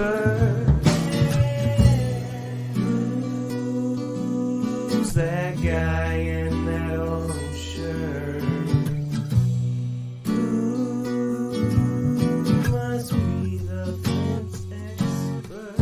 expert. Who's that guy in that orange shirt? Who must be the fence expert?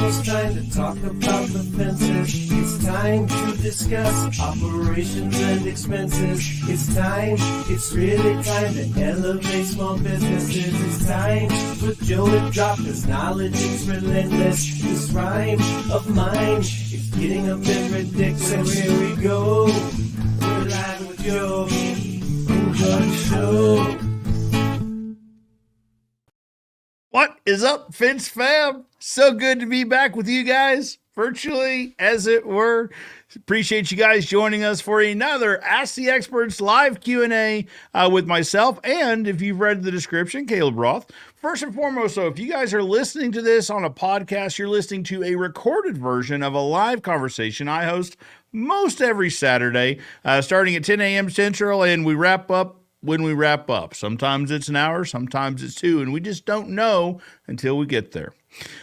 It's time to talk about the fences. It's time to discuss operations and expenses. It's time, it's really time to elevate small businesses. It's time for Joe to drop his knowledge. It's relentless. This rhyme of mine is getting a bit ridiculous. So here we go. We're live with Joe. Enjoy the show. What is up, Fence Fam? So good to be back with you guys, virtually, as it were. Appreciate you guys joining us for another Ask the Experts live Q&A with myself, and if you've read the description, Caleb Roth. First and foremost, though, if you guys are listening to this on a podcast, you're listening to a recorded version of a live conversation I host most every Saturday, starting at 10 a.m. Central, and we wrap up when we wrap up. Sometimes it's an hour, sometimes it's two, and we just don't know until we get there.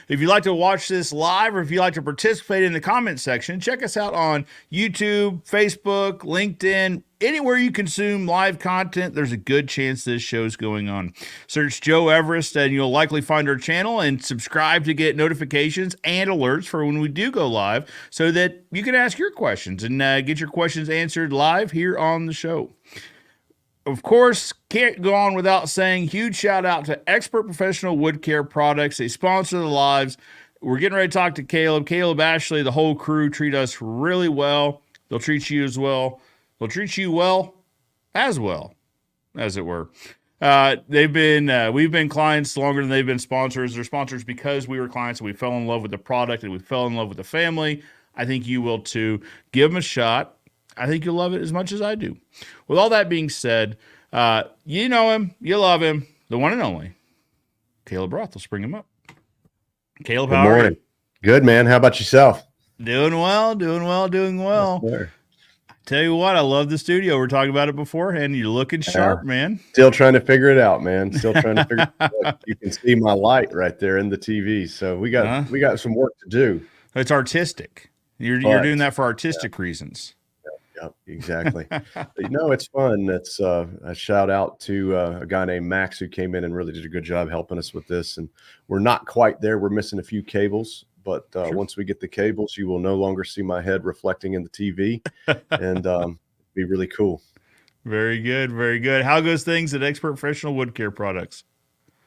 If you'd like to watch this live, or if you'd like to participate in the comment section, check us out on YouTube, Facebook, LinkedIn, anywhere you consume live content. There's a good chance this show's going on. Search Joe Everest and you'll likely find our channel, and subscribe to get notifications and alerts for when we do go live, so that you can ask your questions and get your questions answered live here on the show. Of course, can't go on without saying huge shout out to Expert Professional Wood Care Products. They sponsor the lives. We're getting ready to talk to Caleb, Ashley, the whole crew treat us really well. They'll treat you as well. They'll treat you well, as it were. We've been clients longer than they've been sponsors. They're sponsors because we were clients and we fell in love with the product and we fell in love with the family. I think you will too. Give them a shot. I think you'll love it as much as I do. With all that being said, you know him, you love him, the one and only Caleb Roth. Let's bring him up. Caleb, Good how are morning. you? Good, man. How about yourself? Doing well, doing well, doing well. Yes, sir. Tell you what, I love the studio. We're talking about it beforehand. You're looking sharp, man. Still trying to figure it out, man. Still trying to figure it out. You can see my light right there in the TV. So we got some work to do. It's artistic. You're doing that for artistic reasons. Yep, exactly. But, it's fun. It's a shout out to a guy named Max who came in and really did a good job helping us with this. And we're not quite there. We're missing a few cables. But once we get the cables, you will no longer see my head reflecting in the TV, and be really cool. Very good, very good. How goes things at Expert Professional Wood Care Products?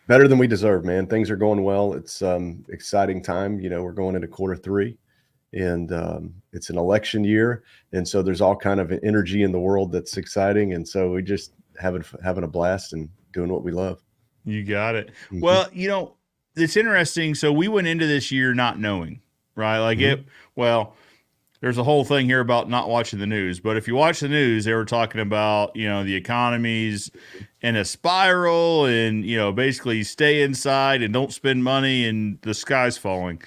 Better than we deserve, man. Things are going well. It's exciting time. We're going into Q3, and it's an election year, and so there's all kind of energy in the world that's exciting, and so we just having a blast and doing what we love. You got it. Mm-hmm. Well, it's interesting. So we went into this year not knowing, right? Like there's a whole thing here about not watching the news, but if you watch the news, they were talking about, the economy's in a spiral and, basically stay inside and don't spend money and the sky's falling.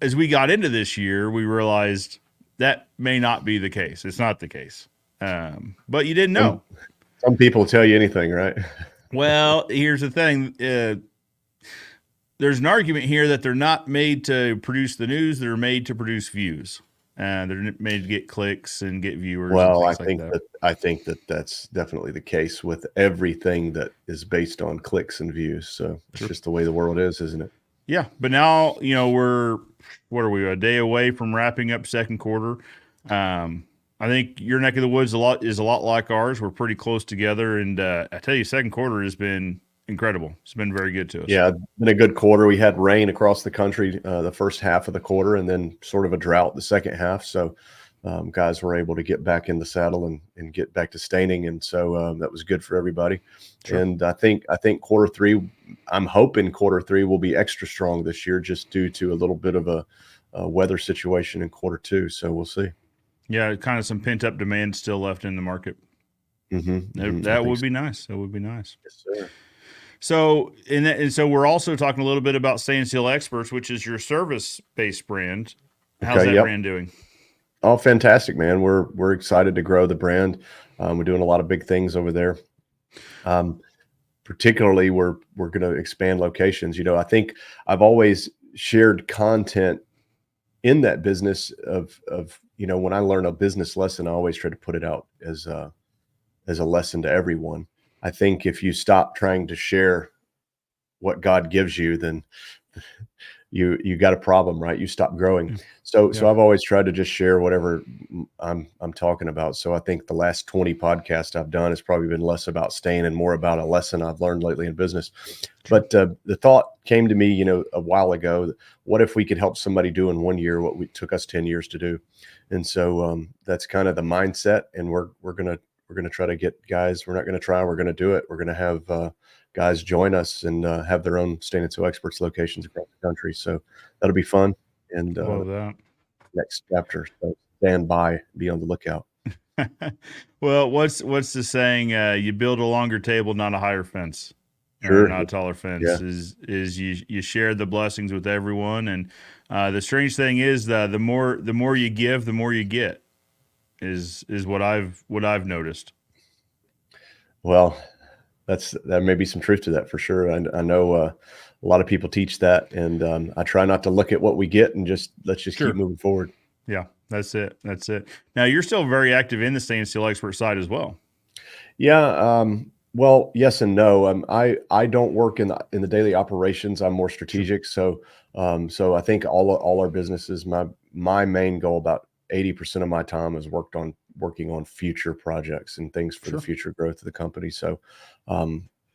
As we got into this year, we realized that may not be the case. It's not the case. But you didn't know. Some people tell you anything, right? Well, here's the thing. There's an argument here that they're not made to produce the news. They're made to produce views. They're made to get clicks and get viewers. Well, I think that's definitely the case with everything that is based on clicks and views. So it's just the way the world is, isn't it? Yeah. But now, what are we, a day away from wrapping up second quarter? I think your neck of the woods is a lot like ours. We're pretty close together. And I tell you, second quarter has been incredible. It's been very good to us. Yeah, it's been a good quarter. We had rain across the country the first half of the quarter, and then sort of a drought the second half. So guys were able to get back in the saddle and get back to staining, and so that was good for everybody. Sure. And I think Q3, I'm hoping Q3 will be extra strong this year, just due to a little bit of a weather situation in Q2. So we'll see. Yeah, kind of some pent up demand still left in the market. Mm-hmm. That would be nice. That would be nice. Yes, sir. So, and so we're also talking a little bit about Stain and Seal Experts, which is your service-based brand. How's that brand doing? Oh, fantastic, man. We're excited to grow the brand. We're doing a lot of big things over there. Particularly, we're going to expand locations. I think I've always shared content in that business of when I learn a business lesson, I always try to put it out as a lesson to everyone. I think if you stop trying to share what God gives you, then you got a problem, right? You stop growing. So I've always tried to just share whatever I'm talking about. So I think the last 20 podcasts I've done has probably been less about Stain and more about a lesson I've learned lately in business. But the thought came to me, a while ago, what if we could help somebody do in 1 year what took us 10 years to do? And so that's kind of the mindset. And we're going to try to get guys. We're not going to try. We're going to do it. We're going to have guys join us and have their own Stain and Seal Experts locations across the country. So that'll be fun. And next chapter. So stand by, be on the lookout. Well, what's the saying? You build a longer table, not a higher fence. Sure. Or not a taller fence. Yeah. Is you share the blessings with everyone. And the strange thing is the more you give, the more you get. Is what I've noticed. Well, there may be some truth to that for sure. I know a lot of people teach that, and I try not to look at what we get and let's keep moving forward. Yeah, that's it. Now you're still very active in the Stain and Seal Expert side as well. Yeah. Well, yes and no. I don't work in the daily operations. I'm more strategic. So I think all our businesses, my main goal, about 80% of my time is working on future projects and things for the future growth of the company. So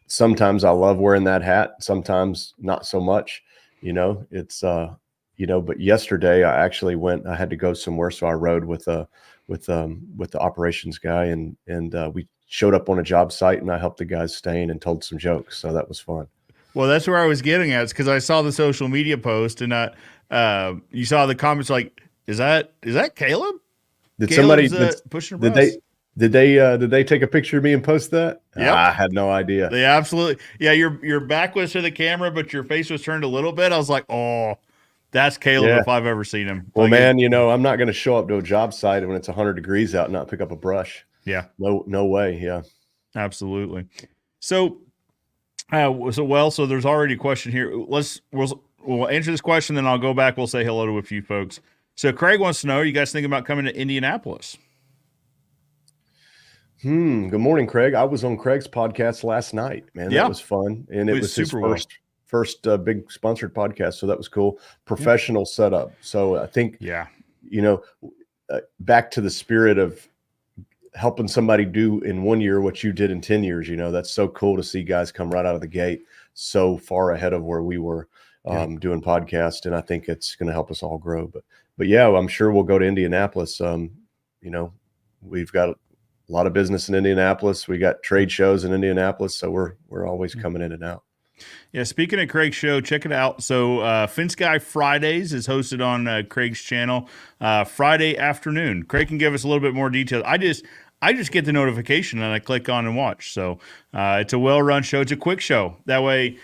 sometimes I love wearing that hat, sometimes not so much. But yesterday I actually I had to go somewhere, so I rode with the operations guy, and we showed up on a job site, and I helped the guys stain and told some jokes. So that was fun. Well, that's where I was getting at, because I saw the social media post, and you saw the comments like, Is that Caleb? Did Caleb's, somebody pushing a did bus. they take a picture of me and post that? Yep. I had no idea. They absolutely. Yeah, your back was to the camera, but your face was turned a little bit. I was like, oh, that's Caleb Yeah. if I've ever seen him. Well, Like, man, I'm not going to show up to a job site when it's 100 degrees out and not pick up a brush. yeah, No way. Yeah. absolutely. So, so there's already a question here. We'll answer this question, then I'll go back. We'll say hello to a few folks. So Craig wants to know: are you guys thinking about coming to Indianapolis? Good morning, Craig. I was on Craig's podcast last night, man. Yeah. That was fun. And it was his super first big sponsored podcast. So that was cool. Professional setup. So I think, Yeah. Back to the spirit of helping somebody do in 1 year what you did in 10 years, that's so cool to see guys come right out of the gate so far ahead of where we were doing podcast. And I think it's going to help us all grow. But yeah, I'm sure we'll go to Indianapolis. We've got a lot of business in Indianapolis. We got trade shows in Indianapolis. So we're always coming in and out. Yeah, speaking of Craig's show, check it out. So Fence Guy Fridays is hosted on Craig's channel Friday afternoon. Craig can give us a little bit more detail. I just get the notification and I click on and watch. So it's a well-run show. It's a quick show. That way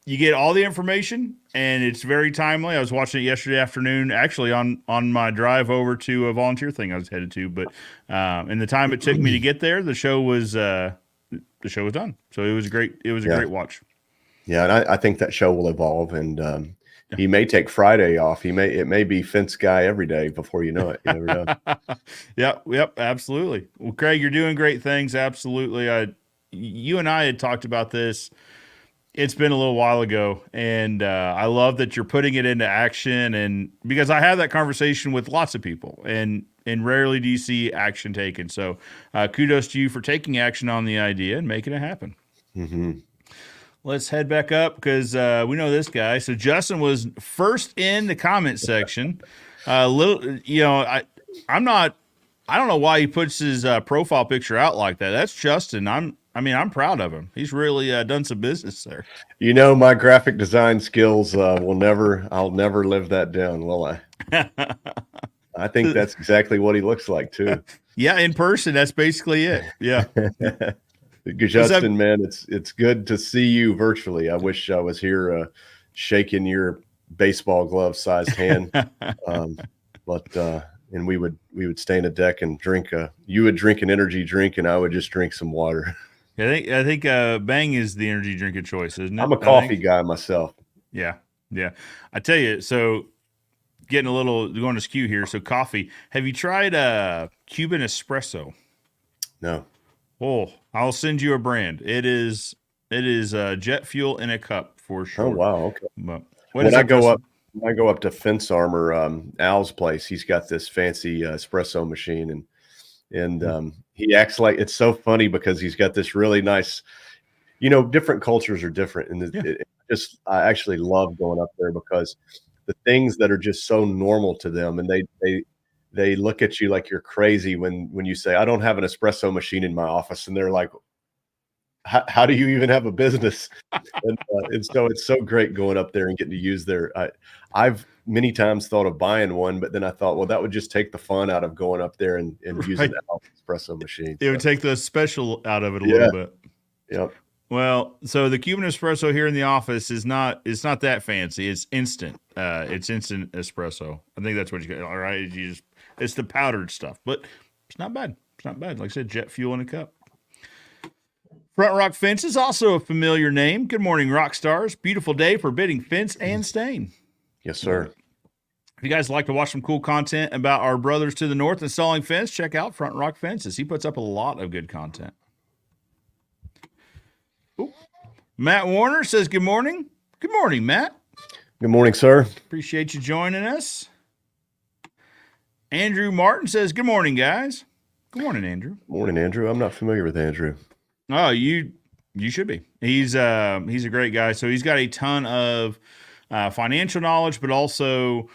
you get all the information and it's very timely. I was watching it yesterday afternoon, actually on my drive over to a volunteer thing I was headed to. But in the time it took me to get there, the show was done. So it was great. It was a great watch. Yeah, and I think that show will evolve, and he may take Friday off. It may be Fence Guy every day before you know it. You never know. Yep, absolutely. Well, Craig, you're doing great things. Absolutely. You and I had talked about this. It's been a little while ago, and I love that you're putting it into action. And because I have that conversation with lots of people, and rarely do you see action taken. So kudos to you for taking action on the idea and making it happen. Mm-hmm. Let's head back up because we know this guy. So Justin was first in the comment section. I don't know why he puts his profile picture out like that. That's Justin. I'm proud of him. He's really done some business there. My graphic design skills I'll never live that down, will I? I think that's exactly what he looks like too. Yeah, in person, that's basically it. Yeah. Justin, man, it's good to see you virtually. I wish I was here shaking your baseball glove sized hand. And we would stay in a deck and drink you would drink an energy drink and I would just drink some water. I think Bang is the energy drink of choice, isn't it? I'm a coffee guy myself. Yeah. I tell you, so getting going to skew here. So coffee. Have you tried Cuban espresso? No. Oh, I'll send you a brand. It is jet fuel in a cup for sure. Oh wow, okay. But when I go up to Fence Armor, Al's place, he's got this fancy espresso machine, and he acts like it's so funny because he's got this really nice. Different cultures are different, and I actually love going up there because the things that are just so normal to them, and they look at you like you're crazy when you say, I don't have an espresso machine in my office. And they're like, how do you even have a business? And so it's so great going up there and getting to use I've many times thought of buying one, but then I thought, well, that would just take the fun out of going up there and using that espresso machine. It would take the special out of it a little bit. Yep. Well, so the Cuban espresso here in the office it's not that fancy. It's instant. It's instant espresso. I think that's what you get. All right. It's the powdered stuff, but it's not bad. It's not bad. Like I said, jet fuel in a cup. Front Rock Fence is also a familiar name. Good morning, rock stars. Beautiful day for bidding fence and stain. Yes, sir. If you guys like to watch some cool content about our brothers to the north installing fence, check out Front Rock Fences. He puts up a lot of good content. Ooh. Matt Warner says good morning. Good morning, Matt. Good morning, sir. Appreciate you joining us. Andrew Martin says, good morning, guys. Good morning, Andrew. Morning, Andrew. I'm not familiar with Andrew. Oh, you should be. He's a great guy. So he's got a ton of financial knowledge, but also,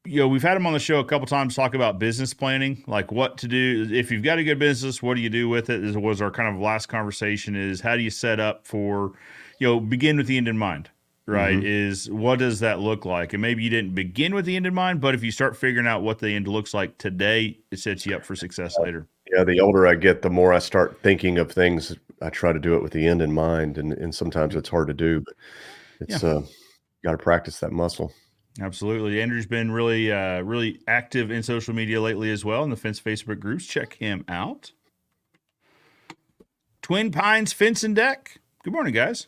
we've had him on the show a couple times talk about business planning, like what to do. If you've got a good business, what do you do with it? This was our kind of last conversation is how do you set up for, begin with the end in mind. right, Mhm. is what does that look like? And maybe you didn't begin with the end in mind, but if you start figuring out what the end looks like today, it sets you up for success later. Yeah, the older I get, the more I start thinking of things. I try to do it with the end in mind, and sometimes it's hard to do, but Yeah. it's got to practice that muscle. Absolutely. Andrew's been really active in social media lately as well in the fence Facebook groups. Check him out. Twin Pines Fence and Deck. Good morning, guys.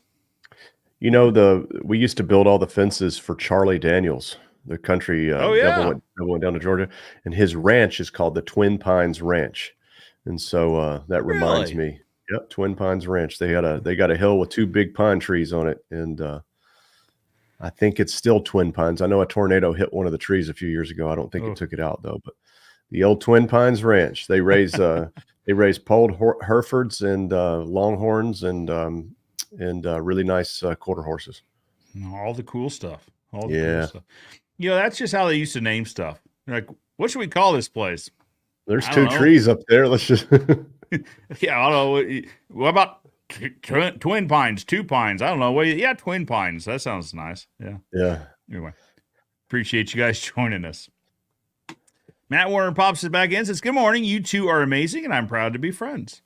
You know, we used to build all the fences for Charlie Daniels, the country Oh, yeah. devil went down to Georgia, and his ranch is called the Twin Pines Ranch, and so that reminds Really? me. Yep, Twin Pines Ranch. They got a hill with 2 big pine trees on it, and I think it's still Twin Pines. I know a tornado hit one of the trees a few years ago. I don't think Oh. it took it out though, but the old Twin Pines Ranch. They raise polled Herefords and Longhorns and really nice quarter horses. All the cool stuff. All the Yeah. cool stuff. You know, that's just how they used to name stuff. Like, what should we call this place? There's I 2 don't know. trees up there. Let's just Yeah, I don't know. What about Twin Pines, 2 pines? I don't know. Well, yeah, Twin Pines. That sounds nice. Yeah. yeah. Anyway, appreciate you guys joining us. Matt Warner pops it back in and says, good morning. You two are amazing, and I'm proud to be friends.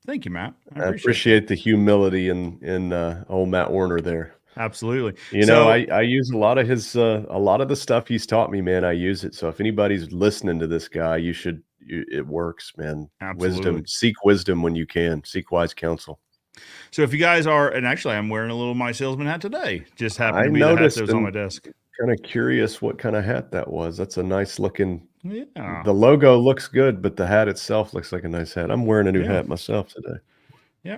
Thank you, Matt. I appreciate the humility in old Matt Warner there. Absolutely. You know, I use a lot of the stuff he's taught me, man. I use it. So if anybody's listening to this guy, it works, man. Absolutely. Seek wisdom when you can. Seek wise counsel. So if you guys are, and actually I'm wearing a little My Salesman hat today. Just happened I to be the hat noticed that was on my desk. Kind of curious what kind of hat that was. That's a nice looking. Yeah. The logo looks good, but the hat itself looks like a nice hat. I'm wearing a new hat myself today. Yeah.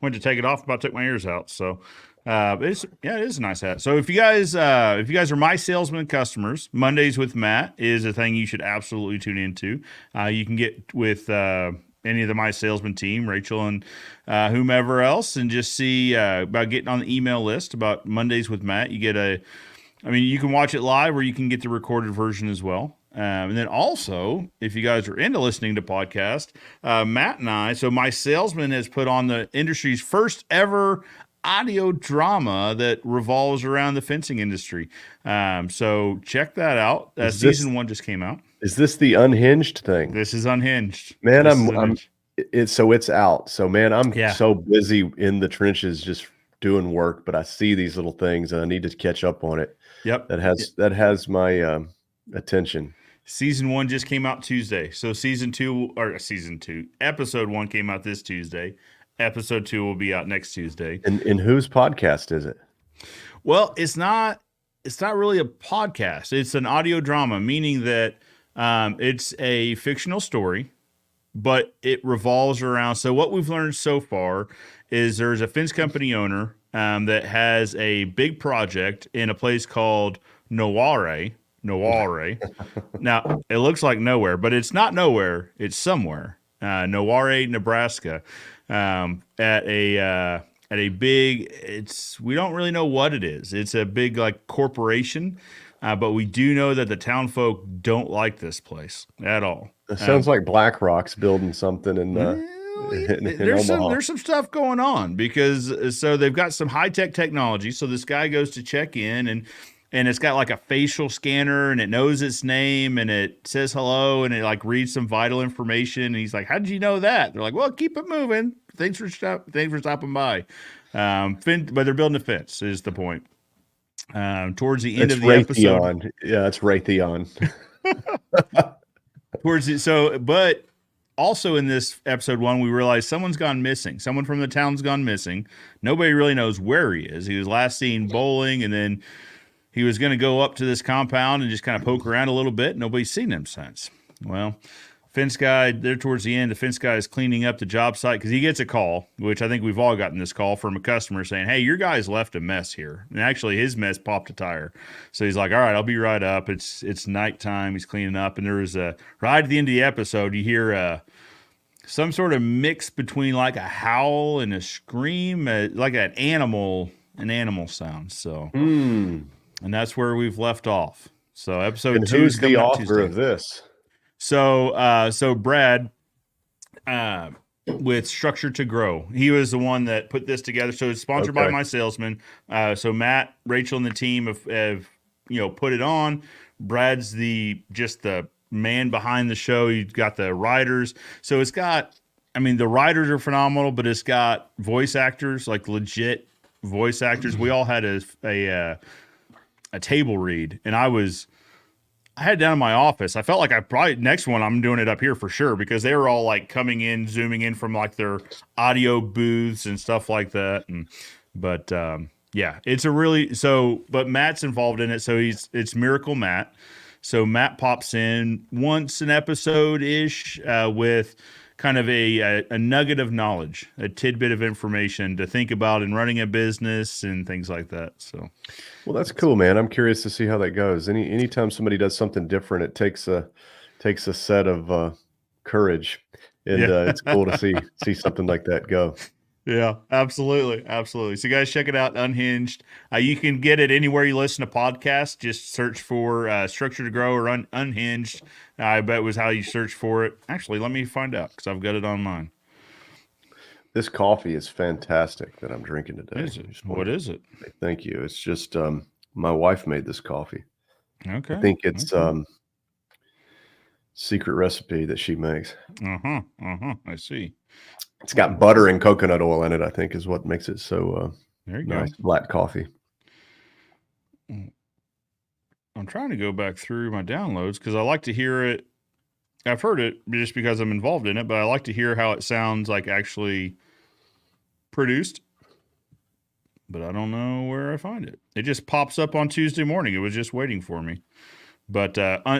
Went to take it off, about took my ears out. So it is a nice hat. So if you guys are My Salesman customers, Mondays with Matt is a thing you should absolutely tune into. You can get with any of the My Salesman team, Rachel and whomever else, and just see about getting on the email list about Mondays with Matt. You get you can watch it live or you can get the recorded version as well. And then also, if you guys are into listening to podcasts, Matt and I, so My Salesman has put on the industry's first ever audio drama that revolves around the fencing industry. So check that out. Season 1 just came out. Is this the Unhinged thing? This is Unhinged. Man, it's out. So man, I'm so busy in the trenches just doing work, but I see these little things and I need to catch up on it. Yep. That has my attention. Season 1 just came out Tuesday. So episode 1 came out this Tuesday. Episode 2 will be out next Tuesday. And whose podcast is it? Well, it's not really a podcast. It's an audio drama, meaning that it's a fictional story, but it revolves around. So what we've learned so far is there's a fence company owner that has a big project in a place called Noware. Now, it looks like nowhere, but it's not nowhere. It's somewhere. Noware, Nebraska, at a big, we don't really know what it is. It's a big like corporation, but we do know that the town folk don't like this place at all. It sounds like BlackRock's building something in there's some stuff going on because so they've got some high-tech technology. So this guy goes to check in and it's got like a facial scanner and it knows its name and it says hello and it like reads some vital information. And he's like, how did you know that? They're like, well, keep it moving. Thanks for stopping by. But they're building a fence is the point. Towards the end of the episode. Yeah, it's Raytheon. But also in this episode 1, we realized someone's gone missing. Someone from the town's gone missing. Nobody really knows where he is. He was last seen bowling, and then he was going to go up to this compound and just kind of poke around a little bit. Nobody's seen him since. Well, fence guy, there towards the end, the fence guy is cleaning up the job site because he gets a call, which I think we've all gotten this call from a customer saying, hey, your guy's left a mess here. And actually his mess popped a tire. So he's like, all right, I'll be right up. It's nighttime. He's cleaning up. And there was right at the end of the episode, you hear some sort of mix between like a howl and a scream, like an animal sound. So, and that's where we've left off. So episode 2 is the author of this. So Brad, with Structure to Grow. He was the one that put this together. So it's sponsored by my salesman. So Matt, Rachel, and the team have put it on. Brad's the man behind the show. You've got the writers. So it's got, the writers are phenomenal, but it's got voice actors, like legit voice actors. We all had a table read, and I had it down in my office. I felt like next one I'm doing it up here for sure, because they were all like coming in, zooming in from like their audio booths and stuff like that. But but Matt's involved in it. So it's Miracle Matt. So Matt pops in once an episode ish with kind of a nugget of knowledge, a tidbit of information to think about in running a business and things like that. So, well, that's cool, man. I'm curious to see how that goes. Anytime somebody does something different, it takes a set of courage, and it's cool to see something like that go. Yeah, absolutely. So guys, check it out, Unhinged. You can get it anywhere you listen to podcasts. Just search for Structure to Grow or Unhinged. I bet was how you search for it. Actually, let me find out, because I've got it on mine. This coffee is fantastic that I'm drinking today. What is it? Thank you. It's just my wife made this coffee. Okay. I think it's secret recipe that she makes. I see. It's got butter and coconut oil in it, I think, is what makes it so go. Nice black coffee. I'm trying to go back through my downloads because I like to hear it. I've heard it just because I'm involved in it, but I like to hear how it sounds like actually produced. But I don't know where I find it. It just pops up on Tuesday morning. It was just waiting for me. But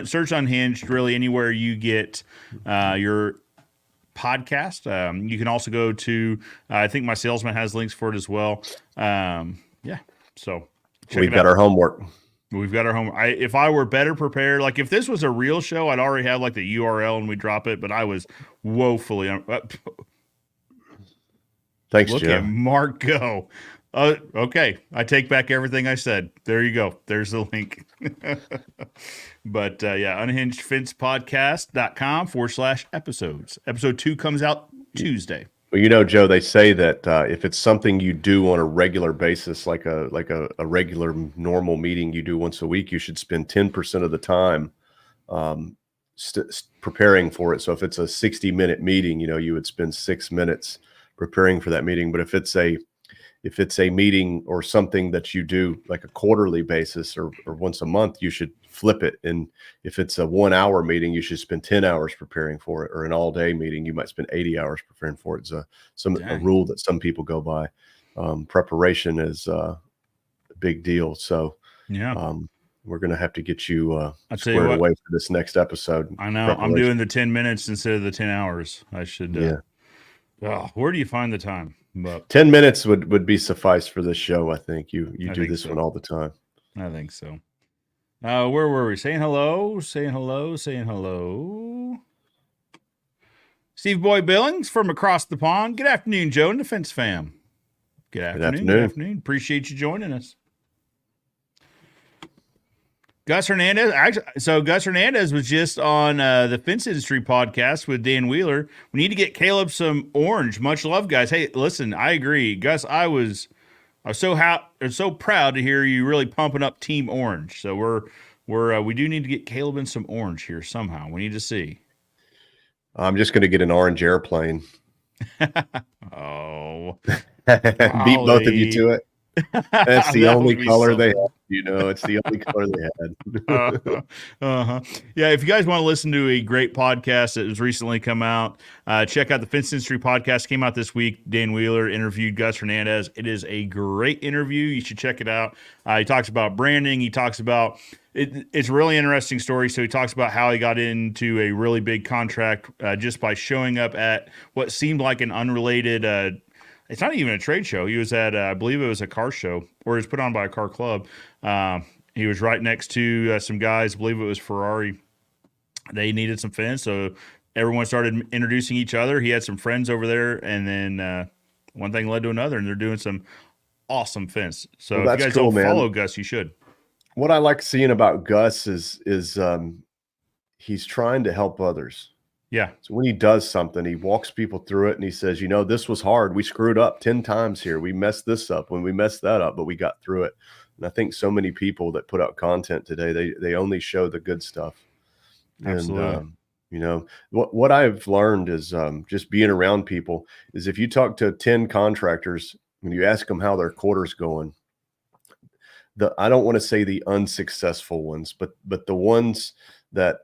search Unhinged really anywhere you get your podcast. You can also go to, I think my salesman has links for it as well. So we've got our homework. We've got our homework. If I were better prepared, like if this was a real show, I'd already have like the URL and we drop it, but I was woefully. Thanks, Look Joe. at Mark go. Okay, I take back everything I said. There you go. There's the link. But unhingedfencepodcast.com/episodes. Episode 2 comes out Tuesday. Well, Joe, they say that if it's something you do on a regular basis, like a regular normal meeting you do once a week, you should spend 10% of the time preparing for it. So if it's a 60-minute meeting, you would spend 6 minutes preparing for that meeting. But if it's a meeting or something that you do like a quarterly basis or once a month, you should flip it. And if it's a 1 hour meeting, you should spend 10 hours preparing for it. Or an all day meeting, you might spend 80 hours preparing for it. It's a rule that some people go by. Preparation is a big deal. So we're going to have to get you squared away for this next episode. I know. I'm doing the 10 minutes instead of the 10 hours. I should. Where do you find the time? But 10 minutes would be suffice for this show. I think you do this one all the time. I think so. Where were we? Saying hello. Steve Boy Billings from across the pond. Good afternoon, Joe and the Fence Fam. Good afternoon. Appreciate you joining us. Gus Hernandez. Gus Hernandez was just on the Fence Industry podcast with Dan Wheeler. We need to get Caleb some orange. Much love, guys. Hey, listen, I agree, Gus. I was so proud to hear you really pumping up Team Orange. So we do need to get Caleb in some orange here somehow. We need to see. I'm just going to get an orange airplane. Oh, beat both of you to it. That's the only color they have. It's the only color they had. Yeah, if you guys want to listen to a great podcast that has recently come out, check out the Fence Industry podcast. Came out this week. Dan Wheeler interviewed Gus Hernandez. It is a great interview. You should check it out. He talks about branding. He talks about it's a really interesting story. So he talks about how he got into a really big contract just by showing up at what seemed like an unrelated it's not even a trade show. He was at, I believe it was a car show, or it was put on by a car club. He was right next to some guys, I believe it was Ferrari. They needed some fence, so everyone started introducing each other. He had some friends over there, and then one thing led to another, and they're doing some awesome fence. So if you guys don't follow Gus, you should. What I like seeing about Gus is he's trying to help others. Yeah. So when he does something, he walks people through it and he says, this was hard. We screwed up 10 times here. We messed this up when we messed that up, but we got through it. And I think so many people that put out content today, they only show the good stuff. Absolutely. And, what I've learned is just being around people is if you talk to 10 contractors and you ask them how their quarter's going, I don't want to say the unsuccessful ones, but the ones that,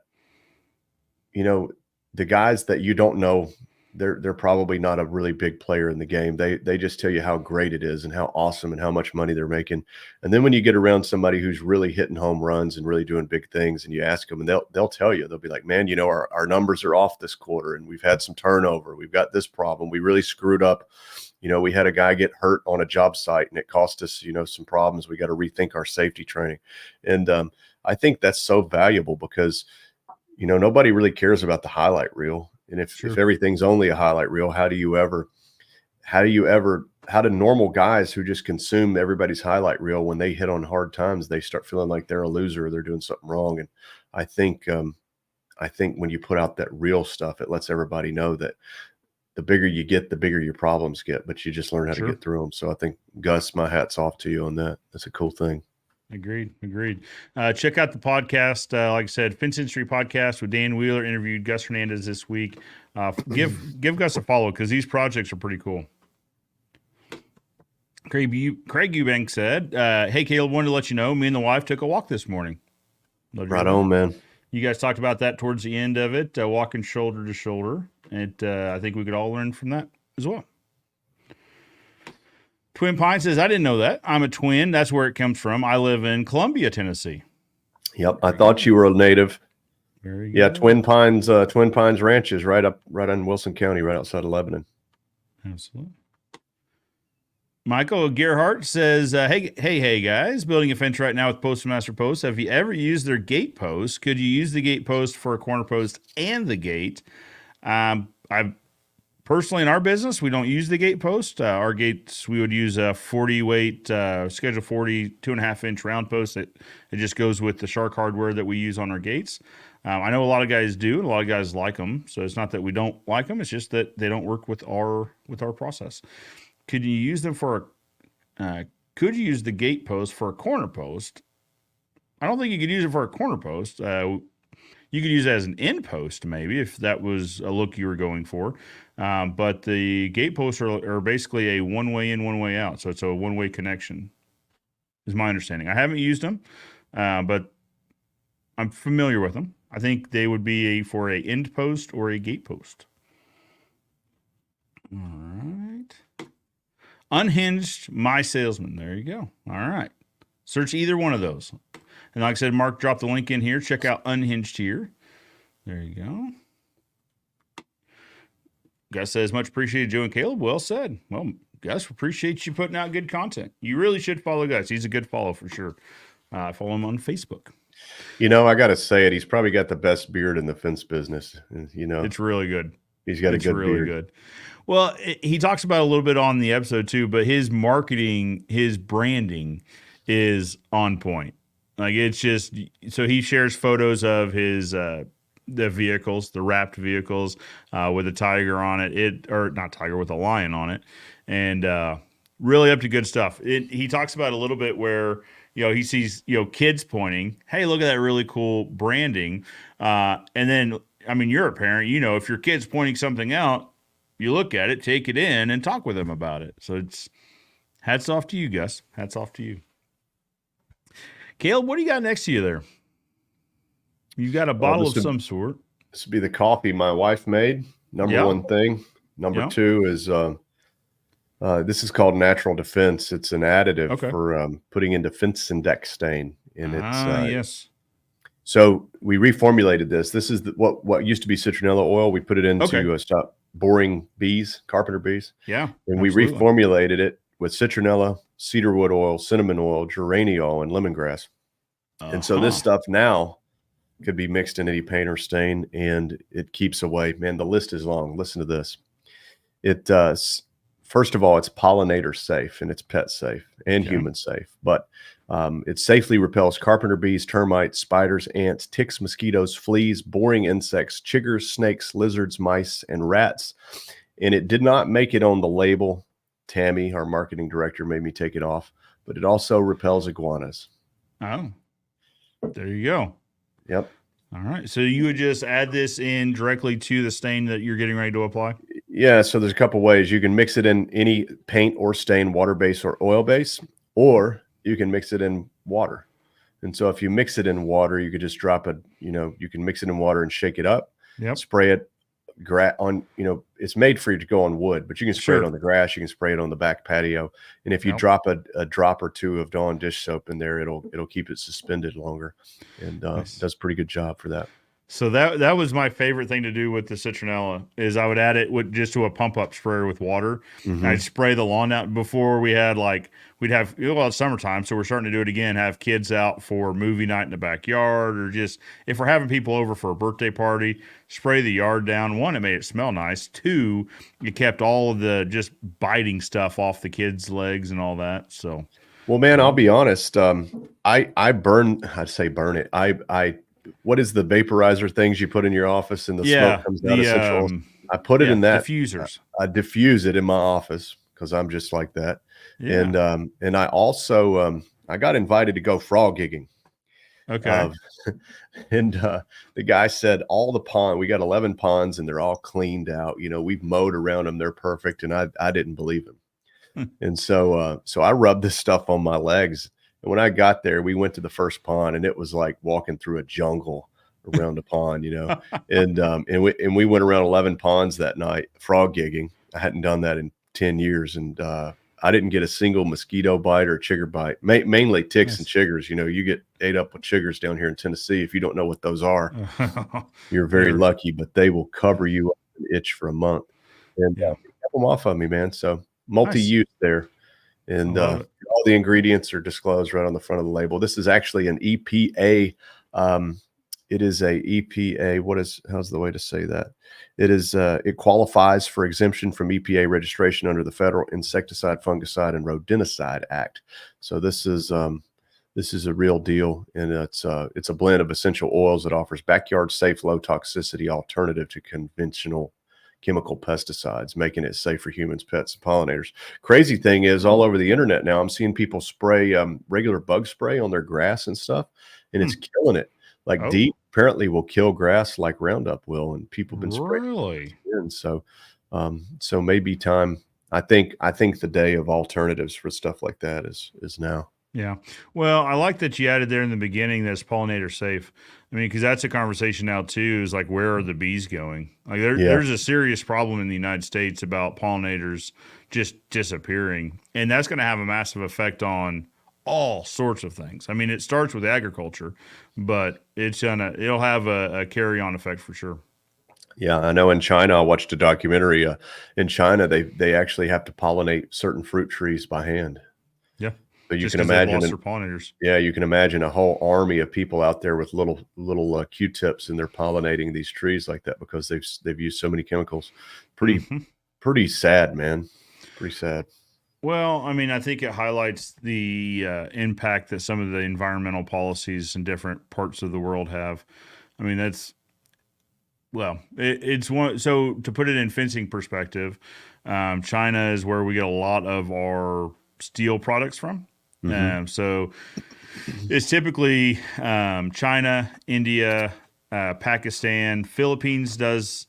the guys that you don't know, they're probably not a really big player in the game. They just tell you how great it is and how awesome and how much money they're making. And then when you get around somebody who's really hitting home runs and really doing big things, and you ask them, and they'll tell you, they'll be like, man, our numbers are off this quarter, and we've had some turnover. We've got this problem. We really screwed up. We had a guy get hurt on a job site, and it cost us, some problems. We got to rethink our safety training. And I think that's so valuable because nobody really cares about the highlight reel. And if everything's only a highlight reel, how do normal guys who just consume everybody's highlight reel, when they hit on hard times, they start feeling like they're a loser or they're doing something wrong. And I think when you put out that real stuff, it lets everybody know that the bigger you get, the bigger your problems get, but you just learn how to get through them. So I think, Gus, my hat's off to you on that. That's a cool thing. Agreed. Check out the podcast. Like I said, Fence Industry Podcast with Dan Wheeler interviewed Gus Hernandez this week. Give Gus a follow because these projects are pretty cool. Craig Eubank said, hey, Caleb, wanted to let you know, me and the wife took a walk this morning. Right on, man. You guys talked about that towards the end of it, walking shoulder to shoulder. And I think we could all learn from that as well. Twin Pine says, I didn't know that. I'm a twin. That's where it comes from. I live in Columbia, Tennessee. Yep. I thought you were a native. Very good. Yeah. Twin Pines Ranch is right in Wilson County, right outside of Lebanon. Absolutely. Michael Gerhardt says, hey, guys, building a fence right now with Postmaster Post. Have you ever used their gate post? Could you use the gate post for a corner post and the gate? I've personally, in our business, we don't use the gate post. Our gates, we would use a 40 weight, Schedule 40, 2.5-inch round post. It just goes with the Shark hardware that we use on our gates. I know a lot of guys do, and a lot of guys like them. So it's not that we don't like them. It's just that they don't work with our process. Could you use them could you use the gate post for a corner post? I don't think you could use it for a corner post. You could use it as an end post, maybe, if that was a look you were going for. But the gate posts are basically a one-way in, one-way out. So it's a one-way connection, is my understanding. I haven't used them, but I'm familiar with them. I think they would be for a end post or a gate post. All right. Unhinged, my salesman. There you go. All right. Search either one of those. And like I said, Mark dropped the link in here. Check out Unhinged here. There you go. Gus says, much appreciated, Joe and Caleb. Well said. Well, Gus, appreciate you putting out good content. You really should follow Gus. He's a good follow for sure. Follow him on Facebook. I got to say it. He's probably got the best beard in the fence business. It's really good. He's got a good really beard. Good. Well, he talks about it a little bit on the episode too, but his marketing, his branding is on point. Like it's just, so he shares photos of his, the vehicles, the wrapped vehicles, with a tiger on it, or not tiger, with a lion on it. And, really up to good stuff. He talks about a little bit where, he sees, kids pointing, hey, look at that really cool branding. And then, you're a parent, if your kid's pointing something out, you look at it, take it in, and talk with them about it. So it's hats off to you, Gus. Hats off to you. Caleb, what do you got next to you there? You've got a bottle of some sort. This would be the coffee my wife made. Number one thing. Number two is this is called Natural Defense. It's an additive for putting into fence index stain. And it's yes. So we reformulated this. This is what used to be citronella oil. We put it in to stop boring bees, carpenter bees. Yeah. And we reformulated it with citronella, cedarwood oil, cinnamon oil, geraniol, and lemongrass. And so this stuff now could be mixed in any paint or stain, and it keeps away. Man, the list is long. Listen to this. It first of all, it's pollinator safe and it's pet safe and Okay. human safe. But it safely repels carpenter bees, termites, spiders, ants, ticks, mosquitoes, fleas, boring insects, chiggers, snakes, lizards, mice, and rats. And it did not make it on the label. Tammy, our marketing director, made me take it off, but it also repels iguanas. Oh, there you go. Yep. All right. So you would just add this in directly to the stain that you're getting ready to apply? Yeah, so there's a couple ways. You can mix it in any paint or stain, water base or oil base, or you can mix it in water. And so if you mix it in water, you could just drop it, you can mix it in water and shake it up, Yep. spray it on, it's made for you to go on wood, but you can spray it Sure. on the grass, you can spray it on the back patio. And if you Yep. drop a drop or two of Dawn dish soap in there, it'll keep it suspended longer, and Nice. does a pretty good job for that. So that was my favorite thing to do with the citronella is I would add it just to a pump up sprayer with water. Mhm. I'd spray the lawn out before we'd have, it's summertime. So we're starting to do it again, have kids out for movie night in the backyard, or just if we're having people over for a birthday party, spray the yard down. One, it made it smell nice. Two, it kept all of the just biting stuff off the kids' legs and all that. So, well, man, I'll be honest. I'd say burn it. What is the vaporizer things you put in your office and the smoke comes out of central? I put it in that. Diffusers. I diffuse it in my office because I'm just like that. Yeah. And I also, I got invited to go frog gigging. Okay. And the guy said we got 11 ponds and they're all cleaned out. We've mowed around them. They're perfect. And I didn't believe him. And so I rubbed this stuff on my legs. And when I got there, we went to the first pond and it was like walking through a jungle around a pond, and we went around 11 ponds that night, frog gigging. I hadn't done that in 10 years. And I didn't get a single mosquito bite or chigger bite, mainly ticks and chiggers. You get ate up with chiggers down here in Tennessee. If you don't know what those are, you're very lucky, but they will cover you up and itch for a month. And kept them off of me, man. So multi-use there. And all the ingredients are disclosed right on the front of the label. This is actually an EPA. It is a EPA. How's the way to say that? It is, it qualifies for exemption from EPA registration under the Federal Insecticide, Fungicide, and Rodenticide Act. So this is a real deal. And it's a blend of essential oils that offers backyard safe, low toxicity alternative to conventional chemical pesticides, making it safe for humans, pets, and pollinators. Crazy thing is, all over the internet now, I'm seeing people spray regular bug spray on their grass and stuff, and it's killing it. Like DEET apparently will kill grass like Roundup will, and people have been spraying. Really? And so maybe time. I think the day of alternatives for stuff like that is now. Yeah. Well, I like that you added there in the beginning that's pollinator safe. I mean, because that's a conversation now too, is like, where are the bees going? Like there's a serious problem in the United States about pollinators just disappearing. And that's going to have a massive effect on all sorts of things. I mean, it starts with agriculture, but it'll have a carry-on effect for sure. Yeah, I know in China, I watched a documentary. In China, they actually have to pollinate certain fruit trees by hand. Yeah. So you can imagine their pollinators. Yeah, you can imagine a whole army of people out there with little Q-tips, and they're pollinating these trees like that because they've used so many chemicals. Pretty sad, man. Pretty sad. Well, I mean, I think it highlights the impact that some of the environmental policies in different parts of the world have. I mean, it's one. So to put it in fencing perspective, China is where we get a lot of our steel products from. So it's typically China, India, Pakistan, Philippines,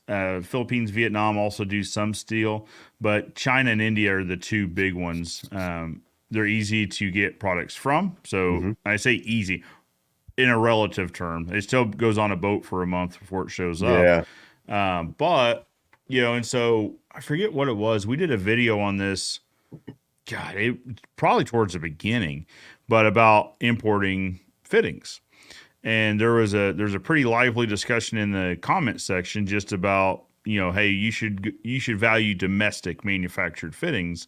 Vietnam also do some steel, but China and India are the two big ones. They're easy to get products from. So I say easy in a relative term. It still goes on a boat for a month before it shows up. Yeah. But, and so I forget what it was. We did a video on this. God, it probably towards the beginning, but about importing fittings. And there's a pretty lively discussion in the comment section just about, hey, you should value domestic manufactured fittings.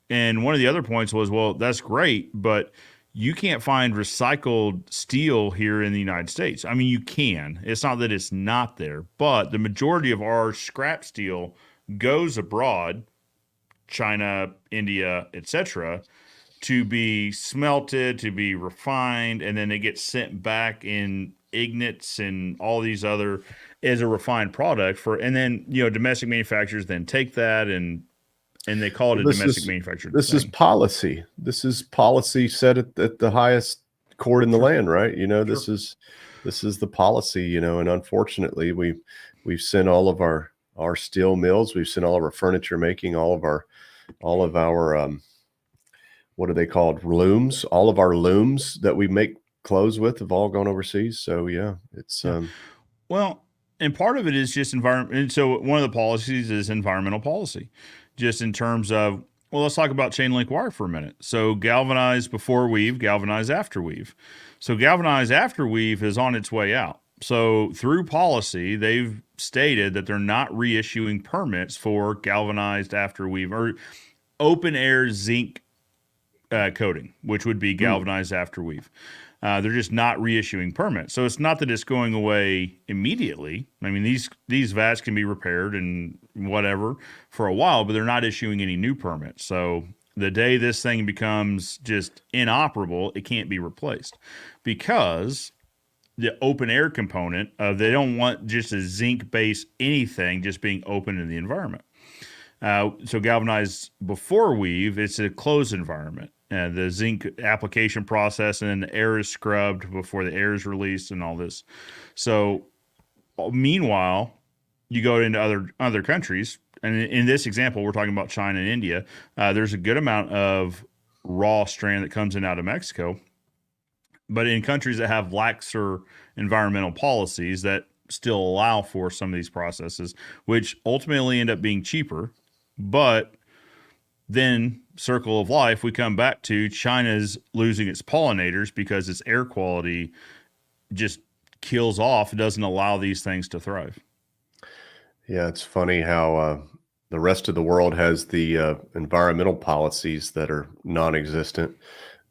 And one of the other points was, well, that's great, but you can't find recycled steel here in the United States. I mean, you can. It's not that it's not there, but the majority of our scrap steel goes abroad China, India, etc., to be smelted, to be refined, and then they get sent back in ignits and all these other as a refined product for, and then domestic manufacturers then take that and they call it a This domestic is manufactured this is thing. policy. This is policy set at the highest court in the land, right? This is the policy, and unfortunately we've sent all of our steel mills, we've sent all of our furniture making, all of our what are they called? Looms. All of our looms that we make clothes with have all gone overseas. So yeah, it's Well, and part of it is just environment. And so one of the policies is environmental policy, just in terms of, well, let's talk about chain link wire for a minute. So galvanize before weave, galvanize after weave. So galvanize after weave is on its way out. So through policy, they've stated that they're not reissuing permits for galvanized after weave or open air zinc coating, which would be galvanized after weave. They're just not reissuing permits. So it's not that it's going away immediately. I mean, these vats can be repaired and whatever for a while, but they're not issuing any new permits. So the day this thing becomes just inoperable, it can't be replaced because the open air component of they don't want just a zinc based anything just being open in the environment. So galvanized before weave, it's a closed environment. The zinc application process, and then the air is scrubbed before the air is released, and all this. So, meanwhile, you go into other countries, and in this example, we're talking about China and India. There's a good amount of raw strand that comes in out of Mexico, but in countries that have laxer environmental policies that still allow for some of these processes, which ultimately end up being cheaper, but then circle of life, we come back to China's losing its pollinators because its air quality just kills off. It doesn't allow these things to thrive. Yeah, it's funny how the rest of the world has the environmental policies that are non-existent,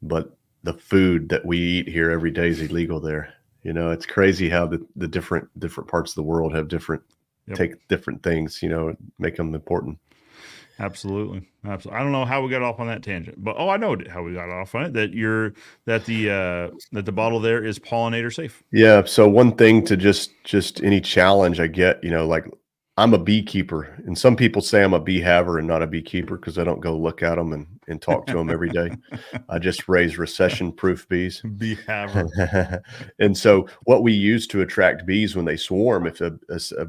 but the food that we eat here every day is illegal there. It's crazy how the different parts of the world have take different things, make them important. Absolutely. I don't know how we got off on that tangent, but I know how we got off on it. That the bottle there is pollinator safe. Yeah. So one thing to just any challenge I get, like I'm a beekeeper, and some people say I'm a bee haver and not a beekeeper because I don't go look at them and talk to them every day. I just raise recession-proof bees. Bee haver. And so what we use to attract bees when they swarm, if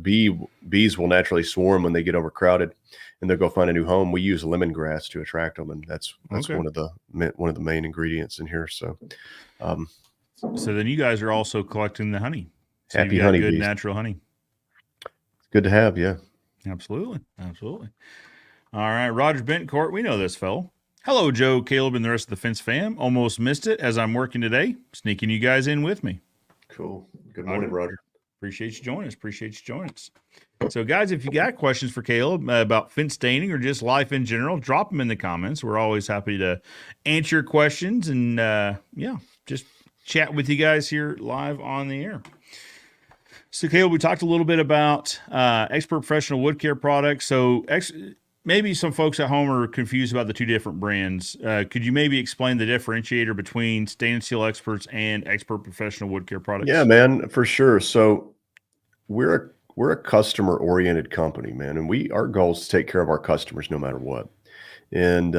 bees will naturally swarm when they get overcrowded and they'll go find a new home, we use lemongrass to attract them, and that's Okay. one of the main ingredients in here. So, so then you guys are also collecting the honey. So happy you've got honey good bees. natural honey. Good to have, yeah. Absolutely. All right, Roger Bentcourt, we know this fellow. Hello, Joe, Caleb, and the rest of the Fence fam. Almost missed it as I'm working today, sneaking you guys in with me. Cool. Good morning, Roger. Appreciate you joining us. So, guys, if you got questions for Caleb about fence staining or just life in general, drop them in the comments. We're always happy to answer your questions and, just chat with you guys here live on the air. So, Caleb, we talked a little bit about Expert Professional Wood Care products. So, maybe some folks at home are confused about the two different brands. Could you maybe explain the differentiator between Stain and Seal Experts and Expert Professional Wood Care products? Yeah, man, for sure. So we're a customer-oriented company, man, and our goal is to take care of our customers no matter what. And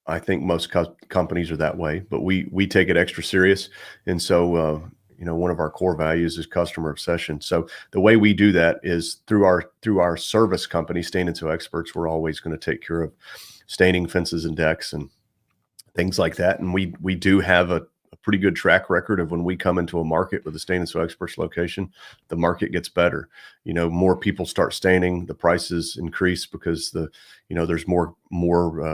I think most companies are that way, but we take it extra serious. And so one of our core values is customer obsession. So the way we do that is through our service company, Stain and Seal Experts. We're always going to take care of staining fences and decks and things like that. And we do have a pretty good track record of when we come into a market with a Stain and Seal Experts location, the market gets better. More people start staining, the prices increase because there's more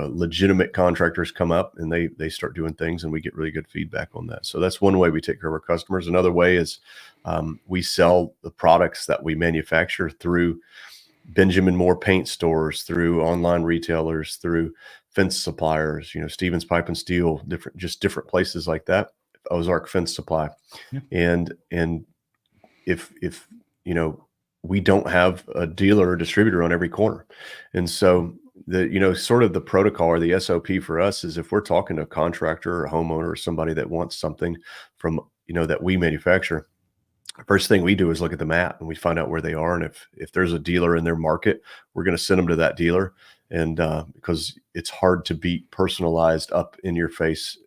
legitimate contractors come up and they start doing things, and we get really good feedback on that. So that's one way we take care of our customers. Another way is we sell the products that we manufacture through Benjamin Moore paint stores, through online retailers, through fence suppliers, Stevens Pipe and Steel, different places like that. Ozark Fence Supply. Yeah. And if we don't have a dealer or distributor on every corner. And so sort of the protocol or the SOP for us is if we're talking to a contractor or a homeowner or somebody that wants something from, that we manufacture, first thing we do is look at the map and we find out where they are. And if there's a dealer in their market, we're going to send them to that dealer. And because it's hard to beat personalized up in your face,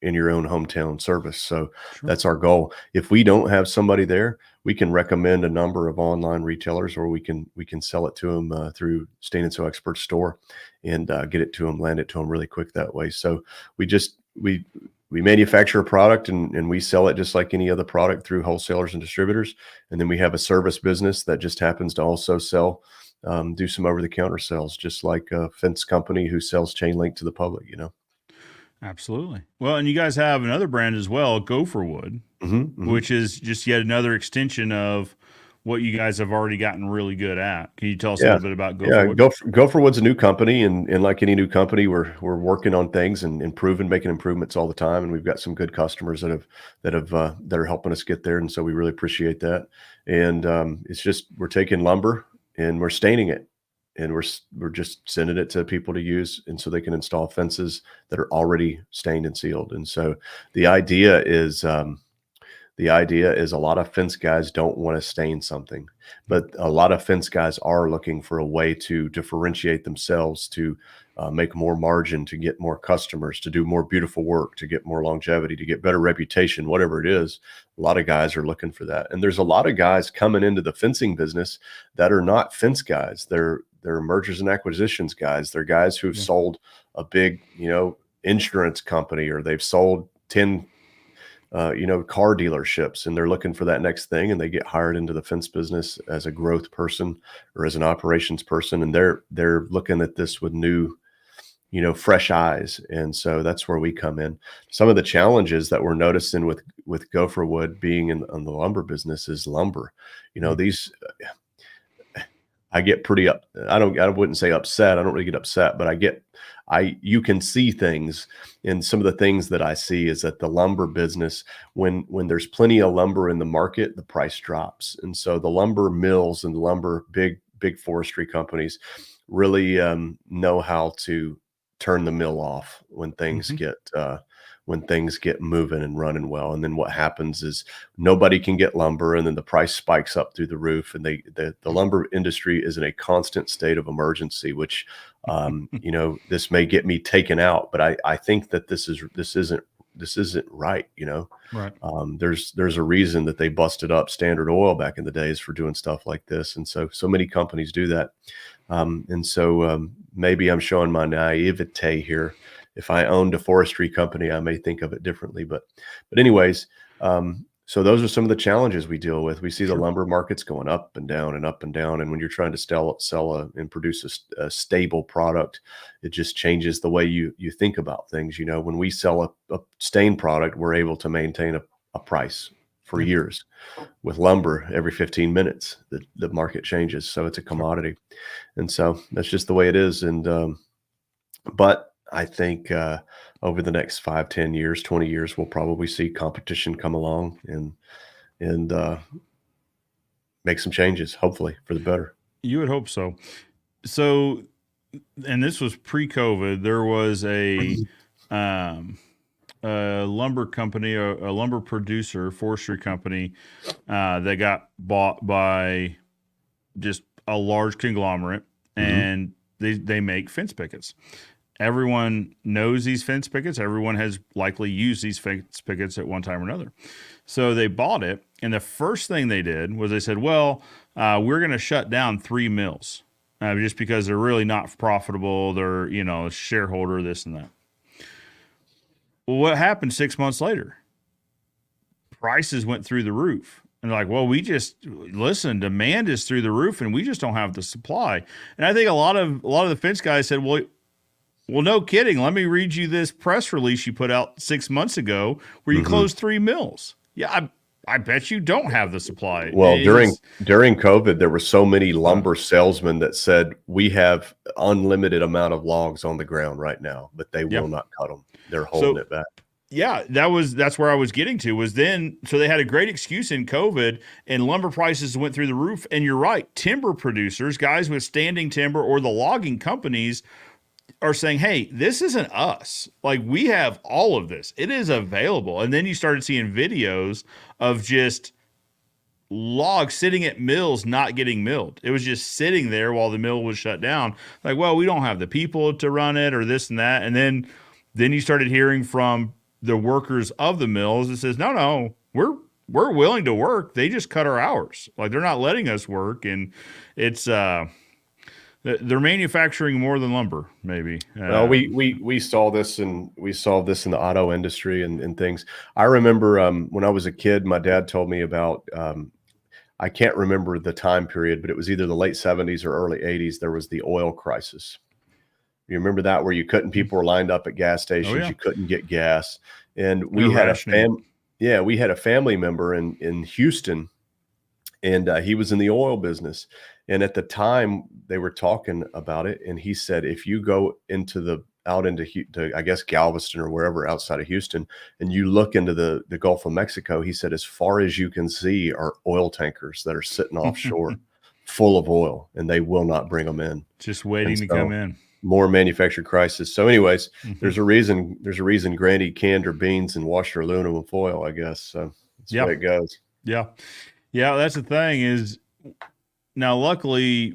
in your own hometown service. So that's our goal. If we don't have somebody there, we can recommend a number of online retailers, or we can sell it to them through Stain and Sew Expert store and get it to them, land it to them really quick that way. So we manufacture a product and we sell it just like any other product through wholesalers and distributors. And then we have a service business that just happens to also sell, do some over-the-counter sales, just like a fence company who sells chain link to the public, Absolutely. Well, and you guys have another brand as well, Gopherwood, which is just yet another extension of what you guys have already gotten really good at. Can you tell us a little bit about Gopherwood? Yeah, Gopherwood's a new company, and like any new company, we're working on things and making improvements all the time. And we've got some good customers that are helping us get there, and so we really appreciate that. And it's just we're taking lumber and we're staining it, and we're just sending it to people to use, and so they can install fences that are already stained and sealed. And so the idea is a lot of fence guys don't want to stain something, but a lot of fence guys are looking for a way to differentiate themselves, to make more margin, to get more customers, to do more beautiful work, to get more longevity, to get better reputation, whatever it is. A lot of guys are looking for that. And there's a lot of guys coming into the fencing business that are not fence guys. They're mergers and acquisitions guys. They're guys who've sold a big, insurance company, or they've sold 10 car dealerships, and they're looking for that next thing, and they get hired into the fence business as a growth person or as an operations person. And they're looking at this with new, fresh eyes. And so that's where we come in. Some of the challenges that we're noticing with Gopherwood being in the lumber business is lumber. These, I get pretty up. I wouldn't say upset. I don't really get upset, but you can see things. And some of the things that I see is that the lumber business, when there's plenty of lumber in the market, the price drops. And so the lumber mills and the lumber big forestry companies really know how to turn the mill off when things get moving and running well. And then what happens is nobody can get lumber, and then the price spikes up through the roof. And the lumber industry is in a constant state of emergency, which this may get me taken out, but I think that this isn't right. Right. There's a reason that they busted up Standard Oil back in the days for doing stuff like this. And so many companies do that. And so maybe I'm showing my naivete here. If I owned a forestry company, I may think of it differently, but anyways, so those are some of the challenges we deal with. We see the lumber markets going up and down and up and down. And when you're trying to sell and produce a stable product, it just changes the way you think about things. When we sell a stain product, we're able to maintain a price for years. With lumber, every 15 minutes, the market changes. So it's a commodity. And so that's just the way it is. And, but I think over the next 5, 10 years, 20 years, we'll probably see competition come along and make some changes, hopefully for the better. You would hope so. So, and this was pre-COVID. There was a lumber company, a lumber producer, forestry company that got bought by just a large conglomerate, and they make fence pickets. Everyone knows these fence pickets. Everyone has likely used these fence pickets at one time or another. So they bought it, and the first thing they did was they said, well, we're going to shut down 3 mills just because they're really not profitable. They're, a shareholder, this and that. Well, what happened 6 months later? Prices went through the roof. And like, well, demand is through the roof, and we just don't have the supply. And I think a lot of the fence guys said, well, no kidding. Let me read you this press release you put out 6 months ago where you closed 3 mills. Yeah, I bet you don't have the supply. Well, during COVID, there were so many lumber salesmen that said, we have unlimited amount of logs on the ground right now, but they will not cut them. They're holding it back. Yeah, that's where I was getting to was then. So they had a great excuse in COVID, and lumber prices went through the roof. And you're right, timber producers, guys with standing timber, or the logging companies are saying, "Hey, this isn't us. Like we have all of this. It is available." And then you started seeing videos of just logs sitting at mills not getting milled. It was just sitting there while the mill was shut down. Like, well, we don't have the people to run it, or this and that. And then you started hearing from the workers of the mills that says, no, we're willing to work. They just cut our hours. Like they're not letting us work. And it's they're manufacturing more than lumber, maybe. Well, we saw this in the auto industry and things. I remember when I was a kid, my dad told me about I can't remember the time period, but it was either the late 70s or early 80s. There was the oil crisis. You remember that, where people were lined up at gas stations. Oh, yeah. You couldn't get gas. And we had a family member in Houston, and he was in the oil business. And at the time they were talking about it. And he said, if you go out into I guess Galveston or wherever outside of Houston, and you look into the Gulf of Mexico, he said, as far as you can see are oil tankers that are sitting offshore full of oil, and they will not bring them in. Just waiting to come in. More manufactured crisis. So anyways, there's a reason Granny canned her beans and washed her aluminum foil, I guess. So that's the way it goes. Yeah. Yeah. That's the thing is now, luckily,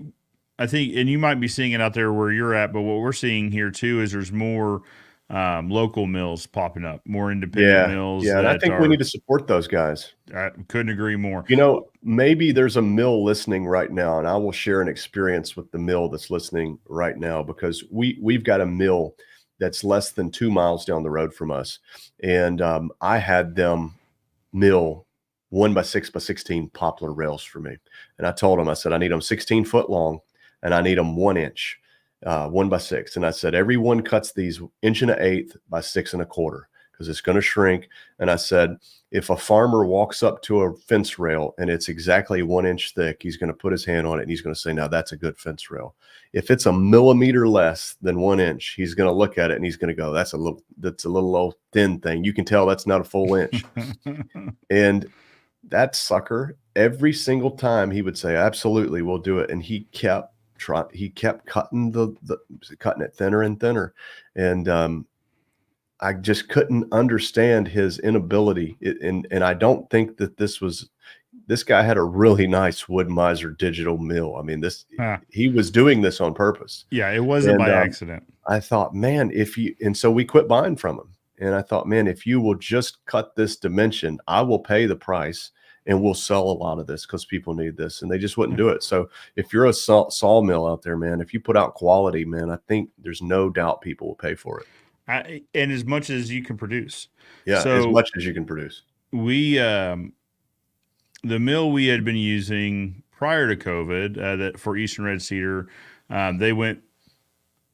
I think, and you might be seeing it out there where you're at, but what we're seeing here too is there's more local mills popping up, more independent mills. Yeah, and I think we need to support those guys. I couldn't agree more. You know, maybe there's a mill listening right now, and I will share an experience with the mill that's listening right now, because we've got a mill that's less than 2 miles down the road from us, and I had them mill 1x6 by 16 poplar rails for me, and I told them, I said, I need them 16 foot long, and I need them 1 inch. 1x6. And I said, everyone cuts these 1.125 inches by 6 1/4 because it's going to shrink. And I said, if a farmer walks up to a fence rail and it's exactly 1 inch thick, he's going to put his hand on it and he's going to say, now that's a good fence rail. If it's a millimeter less than 1 inch, he's going to look at it and he's going to go, that's a little old thin thing. You can tell that's not a full inch. And that sucker, every single time he would say, absolutely, we'll do it. And he kept cutting cutting it thinner and thinner, and I just couldn't understand his inability. And I don't think that this guy had a really nice Wood-Mizer digital mill. I mean, he was doing this on purpose. Yeah, it wasn't by accident. I thought, man, so we quit buying from him. And I thought, man, if you will just cut this dimension, I will pay the price. And we'll sell a lot of this because people need this, and they just wouldn't do it. So if you're a sawmill out there, man, if you put out quality, man, I think there's no doubt people will pay for it. And as much as you can produce. Yeah, so as much as you can produce. We, the mill we had been using prior to COVID, that for Eastern Red Cedar, they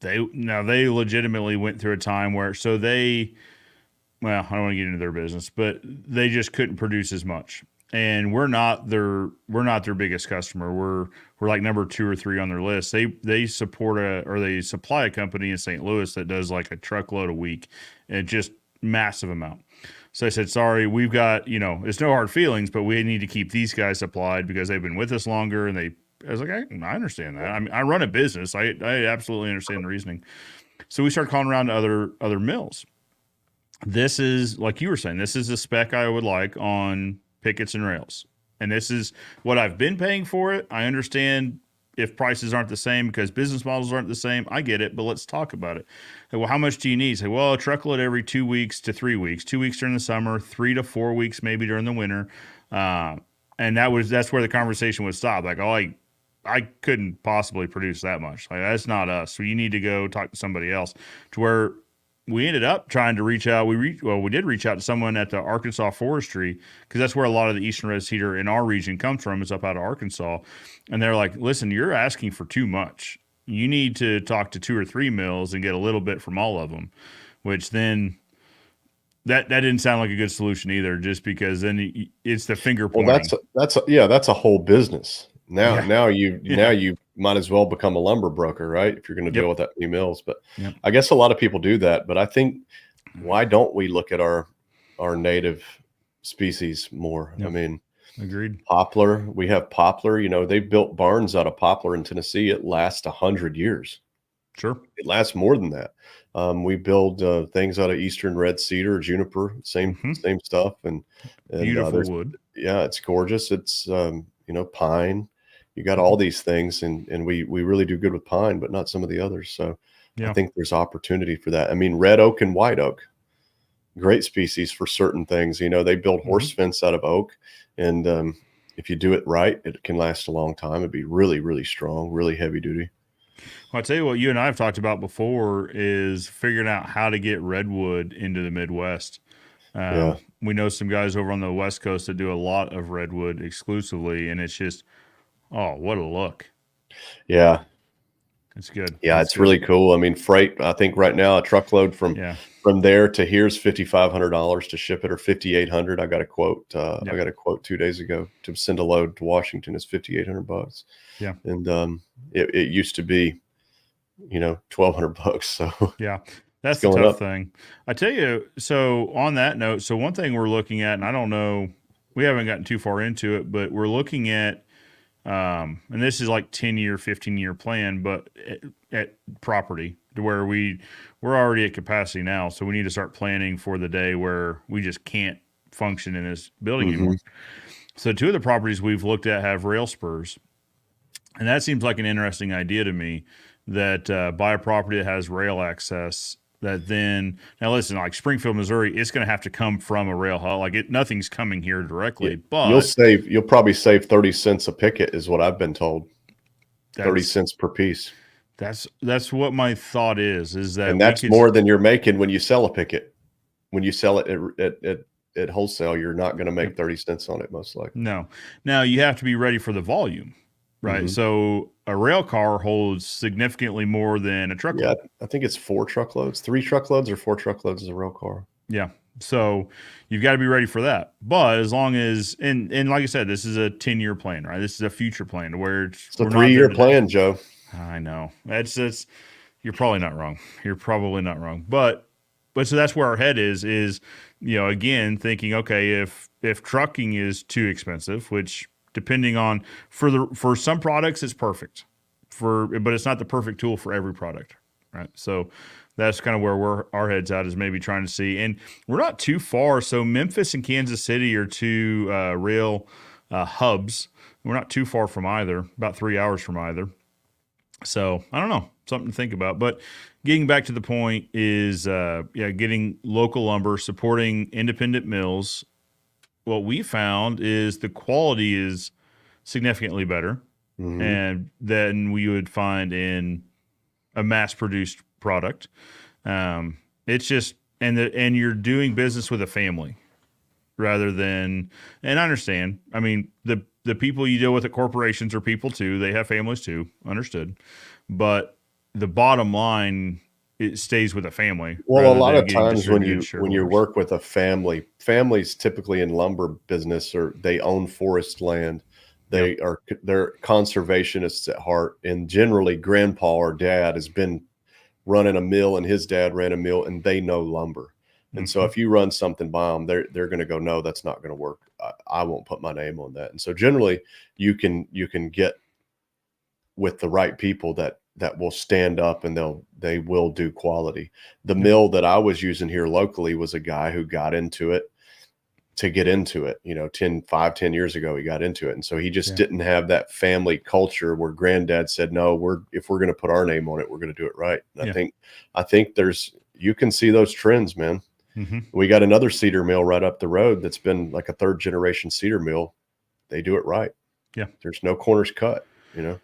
legitimately went through a time where, well, I don't want to get into their business, but they just couldn't produce as much. And we're not their biggest customer. We're like number 2 or 3 on their list. They supply a company in St. Louis that does like a truckload a week, and just massive amount. So I said, sorry, we've got, it's no hard feelings, but we need to keep these guys supplied because they've been with us longer. And I was like, I understand that. I mean, I run a business. I absolutely understand the reasoning. So we started calling around to other mills. This is, like you were saying, this is the spec I would like on pickets and rails. And this is what I've been paying for it. I understand if prices aren't the same because business models aren't the same. I get it, but let's talk about it. Well, how much do you need? Say, well, a truckload every 2 weeks to 3 weeks, 2 weeks during the summer, 3 to 4 weeks maybe during the winter. And that's where the conversation would stop. Like, I couldn't possibly produce that much. Like, that's not us. So you need to go talk to somebody else. To where we ended up trying to reach out. We did reach out to someone at the Arkansas Forestry, because that's where a lot of the Eastern Red Cedar in our region comes from, is up out of Arkansas. And they're like, listen, you're asking for too much. You need to talk to 2 or 3 mills and get a little bit from all of them, which then that didn't sound like a good solution either, just because then it's the finger pointing. Well, that's a whole business. Now you might as well become a lumber broker, right? If you're going to deal with that many mills. But I guess a lot of people do that. But I think, why don't we look at our our native species more. Yep. I mean, Agreed. poplar, we have poplar, you know, they built barns out of poplar in Tennessee. It lasts 100 years. Sure. It lasts more than that. We build things out of eastern red cedar, juniper, same stuff, and Beautiful there's wood. yeah, it's gorgeous. It's you know, pine. You got all these things, and we really do good with pine, but not some of the others. So I Yeah. think there's opportunity for that. I mean, red oak and white oak, great species for certain things. You know, they build horse fence out of oak, and if you do it right, it can last a long time. It'd be really, really strong, really heavy duty. Well, I tell you what, you and I have talked about before is figuring out how to get redwood into the Midwest. Yeah. We know some guys over on the West Coast that do a lot of redwood exclusively, and it's just, oh, what a look. Yeah. It's good. Yeah, it's really cool. I mean, freight, I think right now a truckload from there to here's $5,500 to ship it, or $5,800. I got a quote. I got a quote 2 days ago to send a load to Washington. It's $5,800. Yeah. And it used to be, you know, $1,200. So yeah, that's the tough thing. I tell you, so on that note, so one thing we're looking at, and I don't know, we haven't gotten too far into it, but we're looking at, and this is like 10-year, 15-year plan, but at property to where we're already at capacity now. So we need to start planning for the day where we just can't function in this building anymore. So 2 of the properties we've looked at have rail spurs. And that seems like an interesting idea to me, that buy a property that has rail access, that then, now listen, like Springfield, Missouri, it's going to have to come from a rail hub. Like nothing's coming here directly, but you'll probably save 30 cents a picket is what I've been told. 30 cents per piece. That's what my thought is that, and that's more than you're making when you sell a picket. When you sell it at wholesale, you're not going to make 30 cents on it, most likely. No. Now you have to be ready for the volume, right? So a rail car holds significantly more than a truckload. Yeah, I think it's 4 truckloads, 3 truckloads or 4 truckloads is a rail car. Yeah. So you've got to be ready for that. But as long as, and like I said, this is a 10-year plan, right? This is a future plan where it's a 3-year plan, Joe. I know. That's you're probably not wrong. You're probably not wrong. But so that's where our head is, you know, again, thinking, okay, if trucking is too expensive, which depending on, for some products it's perfect, but it's not the perfect tool for every product, right? So that's kind of where our head's at, is maybe trying to see. And we're not too far. So Memphis and Kansas City are 2 rail hubs. We're not too far from either, about 3 hours from either. So I don't know, something to think about. But getting back to the point is, getting local lumber, supporting independent mills. What we found is the quality is significantly better and than we would find in a mass-produced product. It's just, and you're doing business with a family rather than, and I understand. I mean, the people you deal with at corporations are people too. They have families too. Understood. But the bottom line, it stays with a family. Well, a lot of times when you work with a family, families typically in lumber business, or they own forest land. They're conservationists at heart, and generally grandpa or dad has been running a mill and his dad ran a mill, and they know lumber. And so if you run something by them, they're going to go, no, that's not going to work. I won't put my name on that. And so generally you can get with the right people that will stand up, and they will do quality. The mill that I was using here locally was a guy who got into it to get into it, you know, 10 years ago, he got into it. And so he just didn't have that family culture where granddad said, no, if we're going to put our name on it, we're going to do it right. And I think you can see those trends, man. We got another cedar mill right up the road that's been like a 3rd generation cedar mill. They do it right. Yeah. There's no corners cut, you know?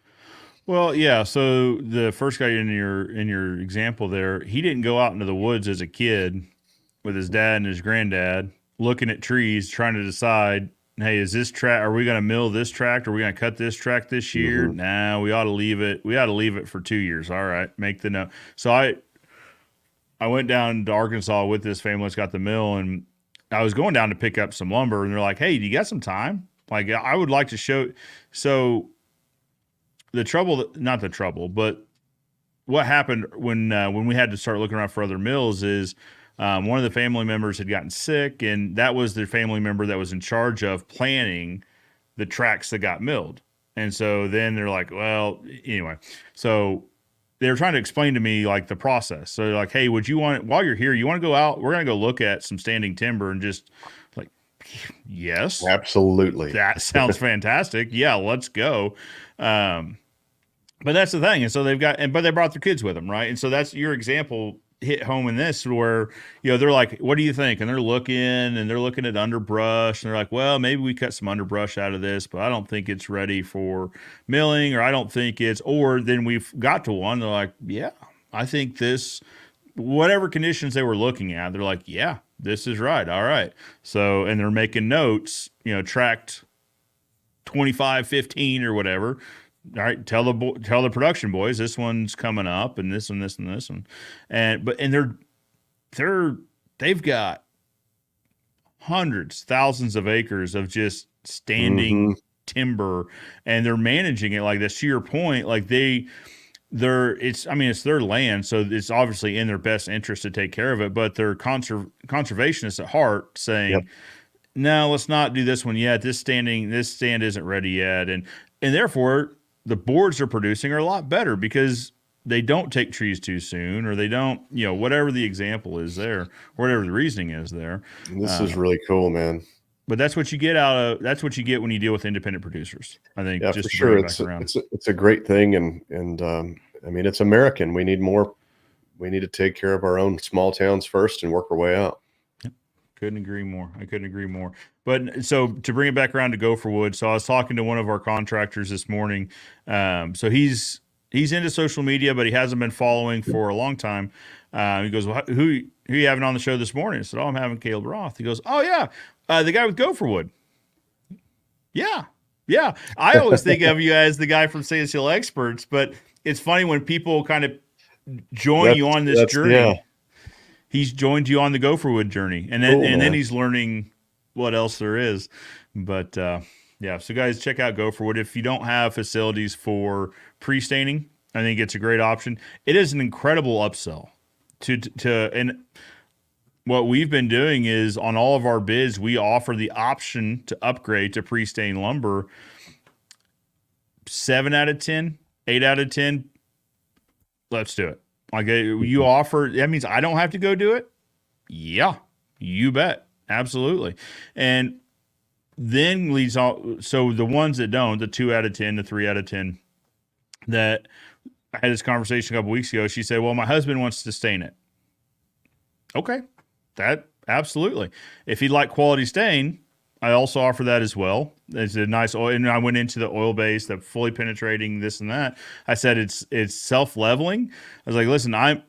Well, yeah. So the first guy in your example there, he didn't go out into the woods as a kid with his dad and his granddad looking at trees, trying to decide, hey, is this tract, are we going to mill this tract? Are we going to cut this tract this year? Nah, we ought to leave it. We ought to leave it for 2 years. All right. Make the note. So I went down to Arkansas with this family that's got the mill, and I was going down to pick up some lumber, and they're like, hey, do you got some time? Like, I would like to show. So not the trouble, but what happened when we had to start looking around for other mills is One of the family members had gotten sick, and that was the family member that was in charge of planning the tracks that got milled. And so then they're like, well, anyway, so they were trying to explain to me like the process. So they're like, hey, would you want, while you're here, you want to go out? We're going to go look at some standing timber, and just like, yes, Absolutely. that sounds fantastic. Yeah, let's go. But that's the thing. And so but they brought their kids with them, right? And so that's your example hit home in this, where, they're like, what do you think? And they're looking at underbrush, and they're like, well, maybe we cut some underbrush out of this, but I don't think it's ready for milling, or I don't think or then we've got to one. They're like, yeah, I think this, whatever conditions they were looking at, they're like, yeah, this is right. All right. So, and they're making notes, tracked 25, 15 or whatever. All right, tell the production boys this one's coming up, and this one, this and this one, and they've got hundreds, thousands of acres of just standing timber, and they're managing it like this. To your point, like it's their land, so it's obviously in their best interest to take care of it, but they're conservationists at heart, saying, Yep. no, let's not do this one yet. This stand isn't ready yet, and therefore the boards they're producing are a lot better because they don't take trees too soon, or they don't, whatever the example is there, whatever the reasoning is there. This is really cool, man. But that's what you get that's what you get when you deal with independent producers, I think. Yeah, just for sure. It's a great thing. And it's American. We need more. We need to take care of our own small towns first and work our way out. Couldn't agree more. I couldn't agree more. But so to bring it back around to gopherwood, so I was talking to one of our contractors this morning. So he's into social media, but he hasn't been following for a long time. He goes, well, who are you having on the show this morning? I said, I'm having Caleb Roth. He goes, oh yeah, the guy with gopherwood. Yeah. I always think of you as the guy from Sand Hill Experts, but it's funny when people kind of join you on this journey. Yeah. He's joined you on the gopherwood journey, and then he's learning what else there is. But so guys, check out gopherwood. If you don't have facilities for pre-staining, I think it's a great option. It is an incredible upsell and what we've been doing is on all of our bids, we offer the option to upgrade to pre-stained lumber. 7 out of 10, 8 out of 10. Let's do it. Like you offer, that means I don't have to go do it. Yeah, you bet. Absolutely. And then leads on. So the ones that don't, the 2 out of 10, the 3 out of 10, that I had this conversation a couple weeks ago. She said, well, my husband wants to stain it. Okay. That absolutely. If he'd like quality stain, I also offer that as well. It's a nice oil, and I went into the oil base, the fully penetrating, this and that. I said it's self-leveling. I was like, listen, I'm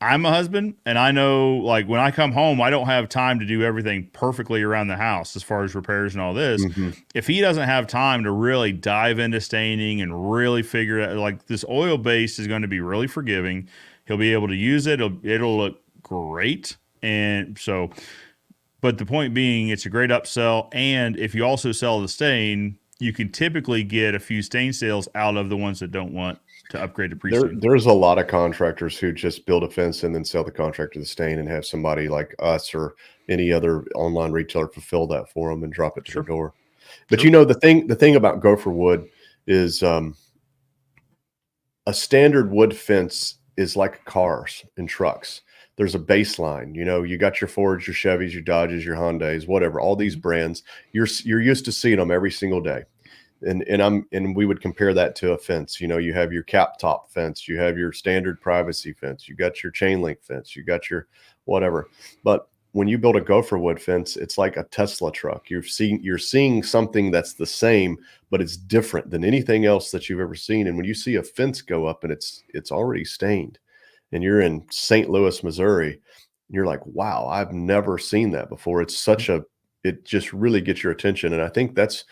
a husband, and I know, like, when I come home, I don't have time to do everything perfectly around the house as far as repairs and all this. Mm-hmm. If he doesn't have time to really dive into staining and really figure out, like, this oil base is going to be really forgiving. He'll be able to use it. It'll look great. And so, but the point being, it's a great upsell. And if you also sell the stain, you can typically get a few stain sales out of the ones that don't want to upgrade to pre-stain. There's a lot of contractors who just build a fence and then sell the contractor the stain and have somebody like us or any other online retailer fulfill that for them and drop it to their door. But the thing about gopherwood is a standard wood fence is like cars and trucks. There's a baseline, you got your Fords, your Chevys, your Dodges, your Hyundais, whatever, all these brands, you're used to seeing them every single day. And we would compare that to a fence. You have your cap top fence, you have your standard privacy fence, you got your chain link fence, you got your whatever. But when you build a gopherwood fence, it's like a Tesla truck. You're seeing something that's the same, but it's different than anything else that you've ever seen. And when you see a fence go up and it's already stained, and you're in St. Louis, Missouri, you're like, wow, I've never seen that before. It just really gets your attention. And I think that's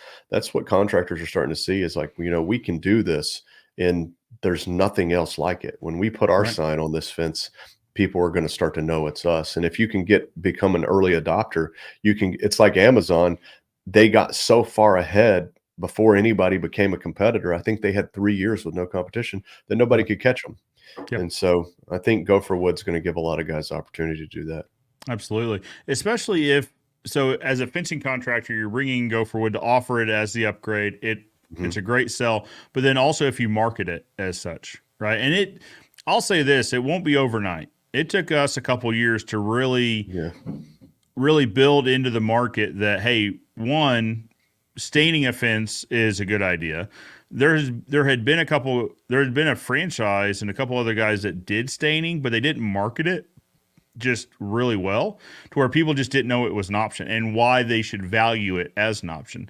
what contractors are starting to see is like, we can do this and there's nothing else like it. When we put our sign on this fence, people are going to start to know it's us. And if you can become an early adopter, it's like Amazon. They got so far ahead before anybody became a competitor. I think they had 3 years with no competition that nobody could catch them. Yep. And so I think gopherwood's going to give a lot of guys the opportunity to do that. Absolutely. Especially so as a fencing contractor, you're bringing gopherwood to offer it as the upgrade. It's a great sell, but then also if you market it as such, right? And I'll say this, it won't be overnight. It took us a couple years to really Yeah. really build into the market that, hey, one, staining a fence is a good idea. There had been a franchise and a couple other guys that did staining, but they didn't market it just really well to where people just didn't know it was an option and why they should value it as an option.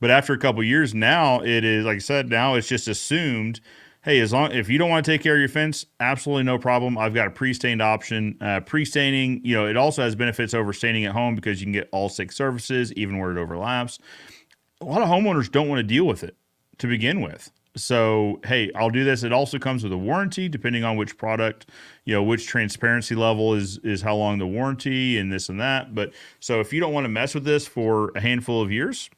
But after a couple of years now, it is, like I said, now it's just assumed, hey, if you don't want to take care of your fence, absolutely no problem. I've got a pre-stained option. Pre-staining, it also has benefits over staining at home because you can get all 6 surfaces, even where it overlaps. A lot of homeowners don't want to deal with it to begin with. So, hey, I'll do this. It also comes with a warranty, depending on which product, which transparency level is how long the warranty and this and that. But so if you don't want to mess with this for a handful of years,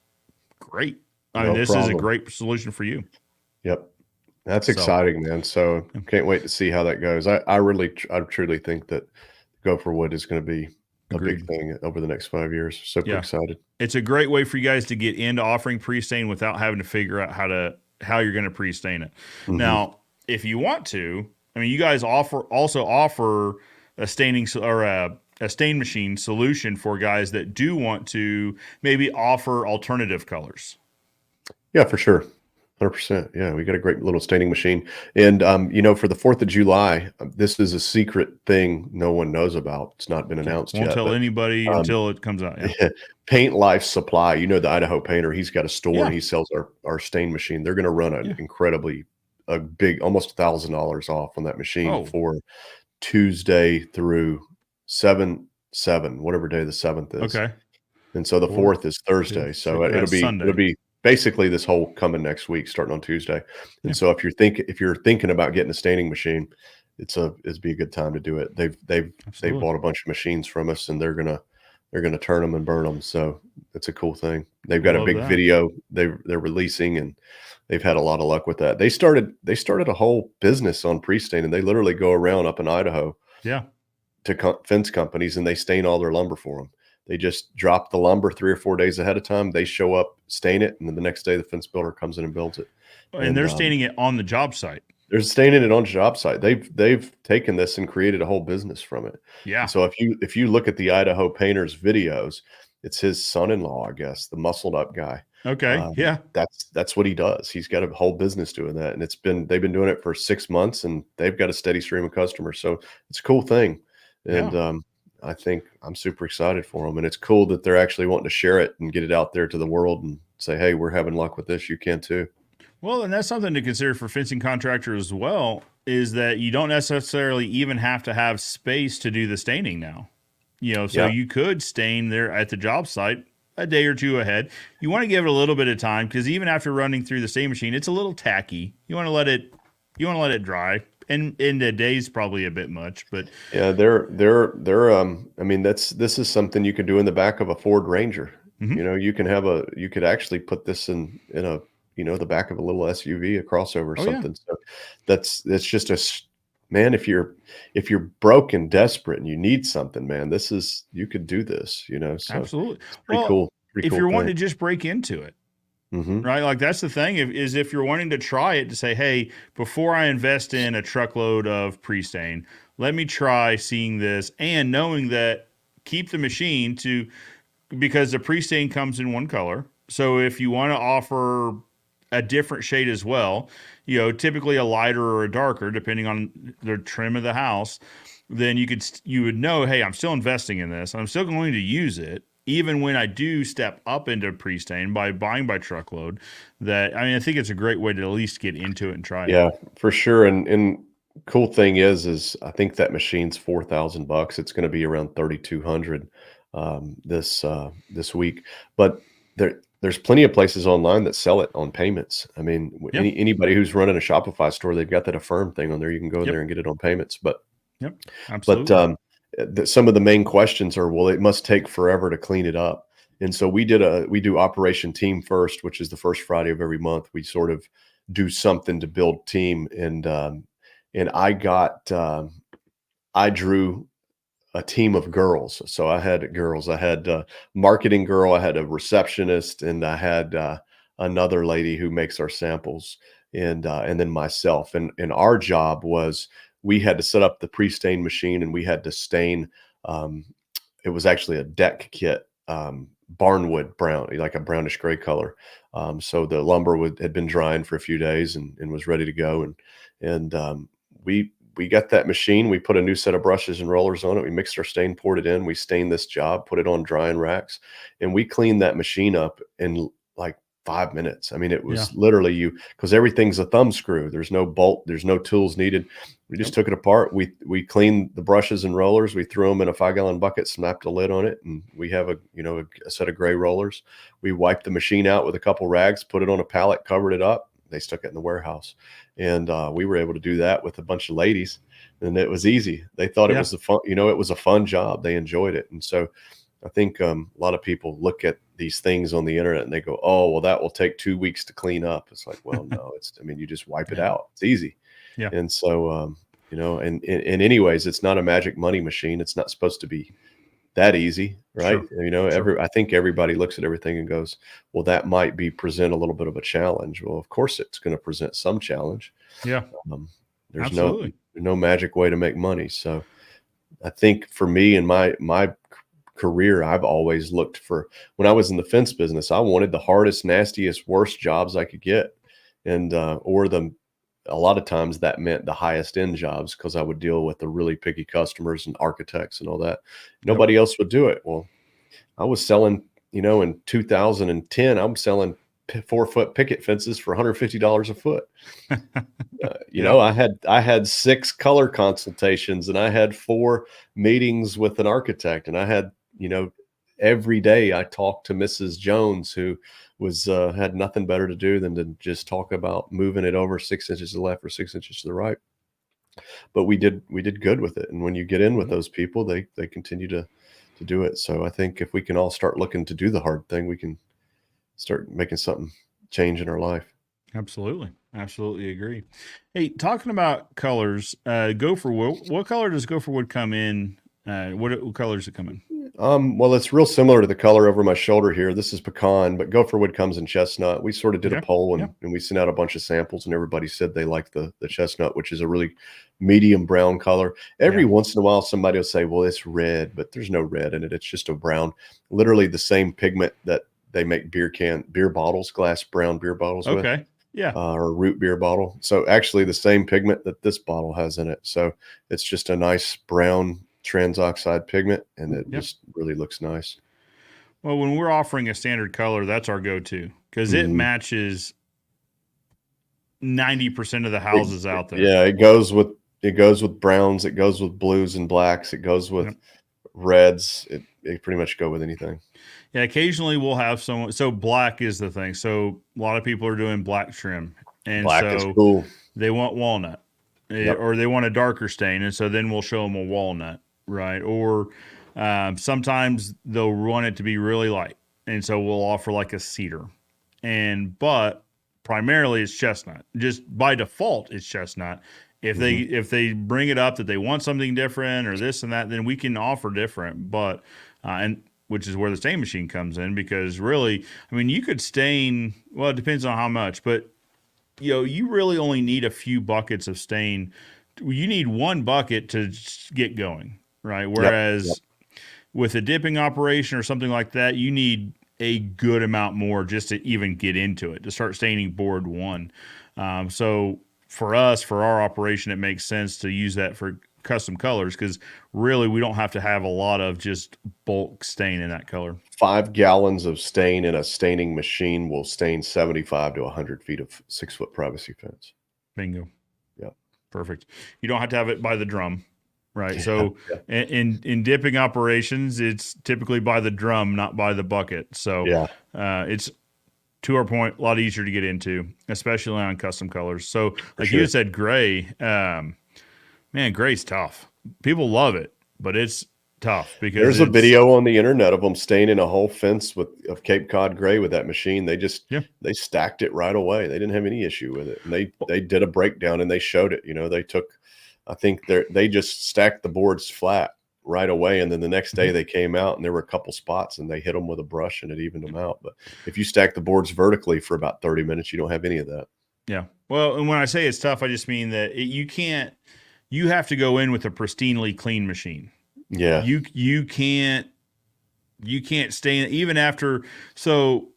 great. I mean, this is a great solution for you. Yep. That's exciting, man. So can't wait to see how that goes. I truly think that gopherwood is going to be a big thing over the next 5 years. Super excited. It's a great way for you guys to get into offering pre-stain without having to figure out how you're going to pre-stain it. Now, if you want to, I mean, you guys also offer a staining or a stain machine solution for guys that do want to maybe offer alternative colors. Yeah, for sure. 100%. Yeah, we got a great little staining machine. And, for the 4th of July, this is a secret thing no one knows about. It's not been announced yet. Won't tell anybody until it comes out. Yeah. Paint Life Supply, the Idaho painter, he's got a store and he sells our stain machine. They're going to run a big, almost $1,000 off on that machine for Tuesday through 7/7, whatever day the 7th is. Okay. And so the 4th is Thursday. So it'll be basically this whole coming next week, starting on Tuesday. And so if you're thinking about getting a staining machine, it'd be a good time to do it. They've bought a bunch of machines from us, and they're gonna turn them and burn them. So it's a cool thing. They've got a big video they're releasing, and they've had a lot of luck with that. They started a whole business on pre-staining. They literally go around up in Idaho, to fence companies, and they stain all their lumber for them. They just drop the lumber 3 or 4 days ahead of time. They show up, stain it, and then the next day the fence builder comes in and builds it. And they're staining it on the job site. They're staining it on the job site. They've taken this and created a whole business from it. Yeah. And so if you look at the Idaho painter's videos, it's his son-in-law, I guess, the muscled up guy. Okay. Yeah. That's what he does. He's got a whole business doing that, and they've been doing it for 6 months, and they've got a steady stream of customers. So it's a cool thing, and I think I'm super excited for them, and it's cool that they're actually wanting to share it and get it out there to the world and say, hey, we're having luck with this. You can too. Well, and that's something to consider for fencing contractors as well, is that you don't necessarily even have to have space to do the staining now. You could stain there at the job site a day or two ahead. You want to give it a little bit of time, because even after running through the stain machine, it's a little tacky. You want to let it dry. And in the day's probably a bit much, but yeah, I mean, this is something you can do in the back of a Ford Ranger. You could actually put this in a, the back of a little SUV, a crossover or something. So that's just man, if you're broke and desperate and you need something, man, you could do this, so absolutely. It's pretty cool. If you're wanting to just break into it, right? Like, that's the thing, is if you're wanting to try it, to say, hey, before I invest in a truckload of pre-stain, let me try seeing this, and knowing that keep the machine because the pre-stain comes in one color. So if you want to offer a different shade as well, typically a lighter or a darker, depending on the trim of the house, then you would know, hey, I'm still investing in this. I'm still going to use it, even when I do step up into pre-stain by buying by truckload. I think it's a great way to at least get into it and try it. Yeah, for sure. And cool thing is I think that machine's $4,000. It's going to be around 3,200 this week. But there's plenty of places online that sell it on payments. I mean, anybody who's running a Shopify store, they've got that Affirm thing on there. You can go there and get it on payments. But absolutely. But some of the main questions are, well, it must take forever to clean it up. And so we do Operation Team First, which is the first Friday of every month. We sort of do something to build team. And I drew a team of girls. So I had girls. I had a marketing girl. I had a receptionist, and I had another lady who makes our samples, and then myself. And our job was we had to set up the pre-stain machine, and we had to stain. It was actually a deck kit, barnwood brown, like a brownish gray color. So the lumber had been drying for a few days and was ready to go. And we got that machine. We put a new set of brushes and rollers on it. We mixed our stain, poured it in. We stained this job, put it on drying racks, and we cleaned that machine up in like 5 minutes. I mean, it was literally because everything's a thumb screw. There's no bolt. There's no tools needed. We just took it apart. We cleaned the brushes and rollers. We threw them in a 5-gallon bucket, snapped a lid on it, and we have a set of gray rollers. We wiped the machine out with a couple rags, put it on a pallet, covered it up. They stuck it in the warehouse, and we were able to do that with a bunch of ladies, and it was easy. They thought it was it was a fun job. They enjoyed it, and so I think a lot of people look at these things on the internet and they go, "Oh, well, that will take 2 weeks to clean up." It's like, well, no, you just wipe it out. It's easy. Yeah. And so, and anyways, it's not a magic money machine. It's not supposed to be that easy, right? Sure. I think everybody looks at everything and goes, well, that might present a little bit of a challenge. Well, of course it's going to present some challenge. Yeah. There's Absolutely. no magic way to make money. So I think for me and my career, I've always looked for, when I was in the fence business, I wanted the hardest, nastiest, worst jobs I could get. And, a lot of times that meant the highest end jobs, because I would deal with the really picky customers and architects and all that. Nobody else would do it. Well, I was selling, in 2010, I'm selling 4-foot picket fences for $150 a foot. I had 6 color consultations, and I had 4 meetings with an architect, and I had, every day I talked to Mrs. Jones, who was had nothing better to do than to just talk about moving it over 6 inches to the left or 6 inches to the right. But we did good with it. And when you get in with those people, they continue to do it. So I think if we can all start looking to do the hard thing, we can start making something change in our life. Absolutely agree. Hey, talking about colors, gopherwood. What color does gopherwood come in? What color does it come in? Well, it's real similar to the color over my shoulder here. This is pecan, but gopherwood comes in chestnut. We sort of did a poll and we sent out a bunch of samples, and everybody said they liked the chestnut, which is a really medium brown color. Every once in a while, somebody will say, well, it's red, but there's no red in it. It's just a brown, literally the same pigment that they make beer bottles, glass brown beer bottles with. Okay. Yeah. Or root beer bottle. So actually the same pigment that this bottle has in it. So it's just a nice brown transoxide pigment, and it just really looks nice. Well, when we're offering a standard color, that's our go-to, because it matches 90% of the houses out there. Yeah, it goes with browns, it goes with blues and blacks, it goes with reds. It pretty much go with anything. Yeah, occasionally we'll have someone. So black is the thing. So a lot of people are doing black trim, and black is cool. They want walnut, or they want a darker stain, and so then we'll show them a walnut. Right. Or sometimes they'll want it to be really light, and so we'll offer like a cedar. But primarily it's chestnut. Just by default, it's chestnut. If they bring it up that they want something different or this and that, then we can offer different. But and which is where the stain machine comes in, because really, I mean, you could stain. Well, it depends on how much, but you really only need a few buckets of stain. You need one bucket to get going. Right. Whereas with a dipping operation or something like that, you need a good amount more just to even get into it, to start staining board 1. So for us, for our operation, it makes sense to use that for custom colors, because really we don't have to have a lot of just bulk stain in that color. 5 gallons of stain in a staining machine will stain 75 to 100 feet of 6-foot privacy fence. Bingo. Yeah. Perfect. You don't have to have it by the drum. Right. So in dipping operations, it's typically by the drum, not by the bucket. So it's, to our point, a lot easier to get into, especially on custom colors. So like you said, gray, man, gray's tough. People love it, but it's tough because there's a video on the internet of them staining a whole fence of Cape Cod gray with that machine. They just, they stacked it right away. They didn't have any issue with it. And they did a breakdown and they showed it, they took, I think they just stacked the boards flat right away. And then the next day they came out and there were a couple spots and they hit them with a brush and it evened them out. But if you stack the boards vertically for about 30 minutes, you don't have any of that. Yeah. Well, and when I say it's tough, I just mean that you have to go in with a pristinely clean machine. Yeah. You can't stay in even after. So,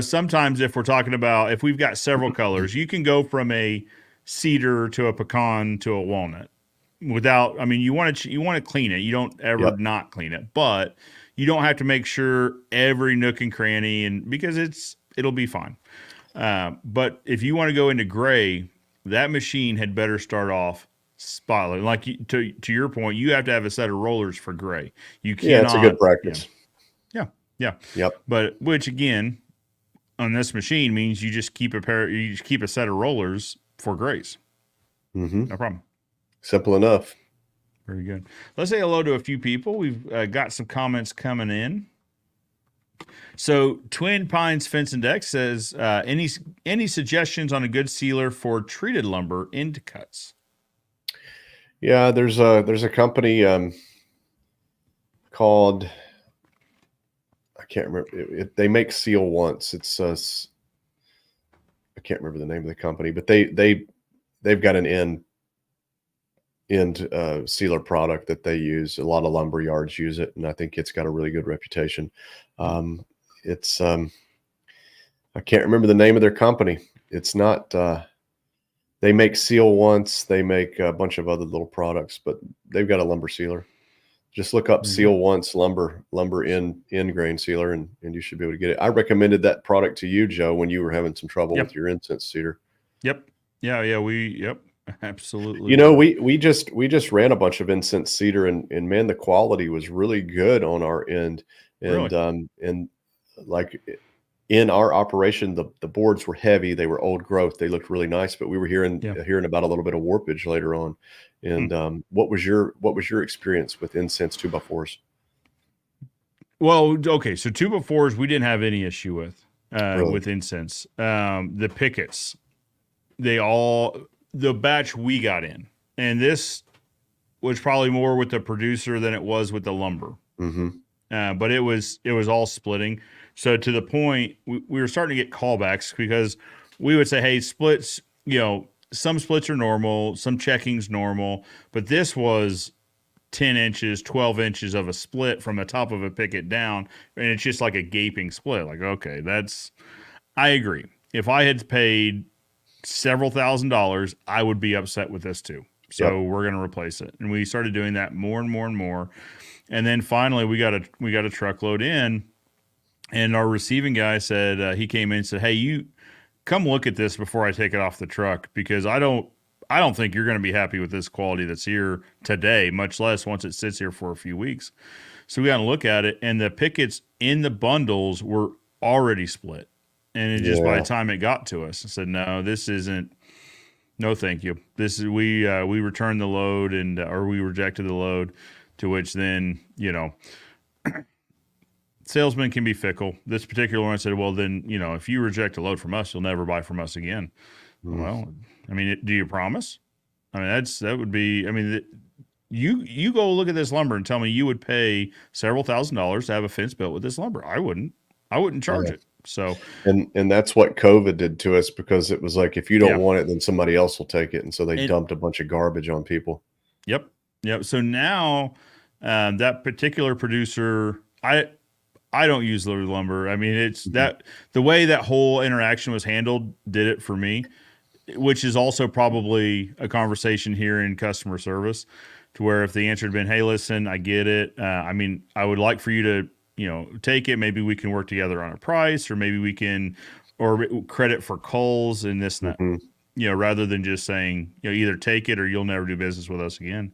sometimes if we're talking about, if we've got several colors, you can go from a cedar to a pecan to a walnut without, you want to clean it. You don't ever not clean it, but you don't have to make sure every nook and cranny, and because it'll be fine. But if you want to go into gray, that machine had better start off spotless. Like to your point, you have to have a set of rollers for gray. You cannot. Yeah, it's a good practice. Yeah. Yep. But which again, on this machine means you just keep a set of rollers for grays. Mm-hmm. No problem. Simple enough. Very good. Let's say hello to a few people. We've got some comments coming in. So Twin Pines Fence and Deck says, any suggestions on a good sealer for treated lumber into cuts? Yeah, there's a company called, I can't remember. They make Seal Once. It's I can't remember the name of the company, but they've got an end sealer product that they use. A lot of lumber yards use it, and I think it's got a really good reputation. It's I can't remember the name of their company. It's not. They make Seal Once. They make a bunch of other little products, but they've got a lumber sealer. Just look up Seal Once lumber end grain sealer, and you should be able to get it. I recommended that product to you, Joe, when you were having some trouble with your incense cedar. Yep. Yeah. Yep. Absolutely. We just ran a bunch of incense cedar, and man, the quality was really good on our end. And really? And like in our operation, the boards were heavy. They were old growth. They looked really nice, but we were hearing about a little bit of warpage later on. And what was your experience with incense 2x4s? Well, okay, so 2x4s we didn't have any issue with Really? with incense. The pickets, the batch we got in, and this was probably more with the producer than it was with the lumber. Mm-hmm. But it was all splitting. So to the point, we were starting to get callbacks because we would say, hey, splits, some splits are normal, some checking's normal, but this was 10 inches, 12 inches of a split from the top of a picket down, and it's just like a gaping split. Like, okay, I agree. If I had paid several $1,000s, I would be upset with this too. So we're going to replace it. And we started doing that more and more and more. And then finally we got a truckload in, and our receiving guy said, he came in and said, hey, you come look at this before I take it off the truck, because I don't think you're going to be happy with this quality that's here today, much less once it sits here for a few weeks. So we got to look at it, and the pickets in the bundles were already split. And it just by the time it got to us, I said, no, this isn't. No, thank you. This is we returned the load or we rejected the load, to which then, salesmen can be fickle. This particular one said, well, then, if you reject a load from us, you'll never buy from us again. Well, do you promise? That would be, you go look at this lumber and tell me you would pay several $1,000s to have a fence built with this lumber. I wouldn't charge it. So, and that's what COVID did to us, because it was like, if you don't want it, then somebody else will take it. And so they dumped a bunch of garbage on people. Yep. So now, that particular producer, I don't use lumber. It's that the way that whole interaction was handled did it for me, which is also probably a conversation here in customer service, to where if the answer had been, hey, listen, I get it. I would like for you to, take it. Maybe we can work together on a price, or maybe we can, or credit for culls and this and that, rather than just saying, either take it or you'll never do business with us again.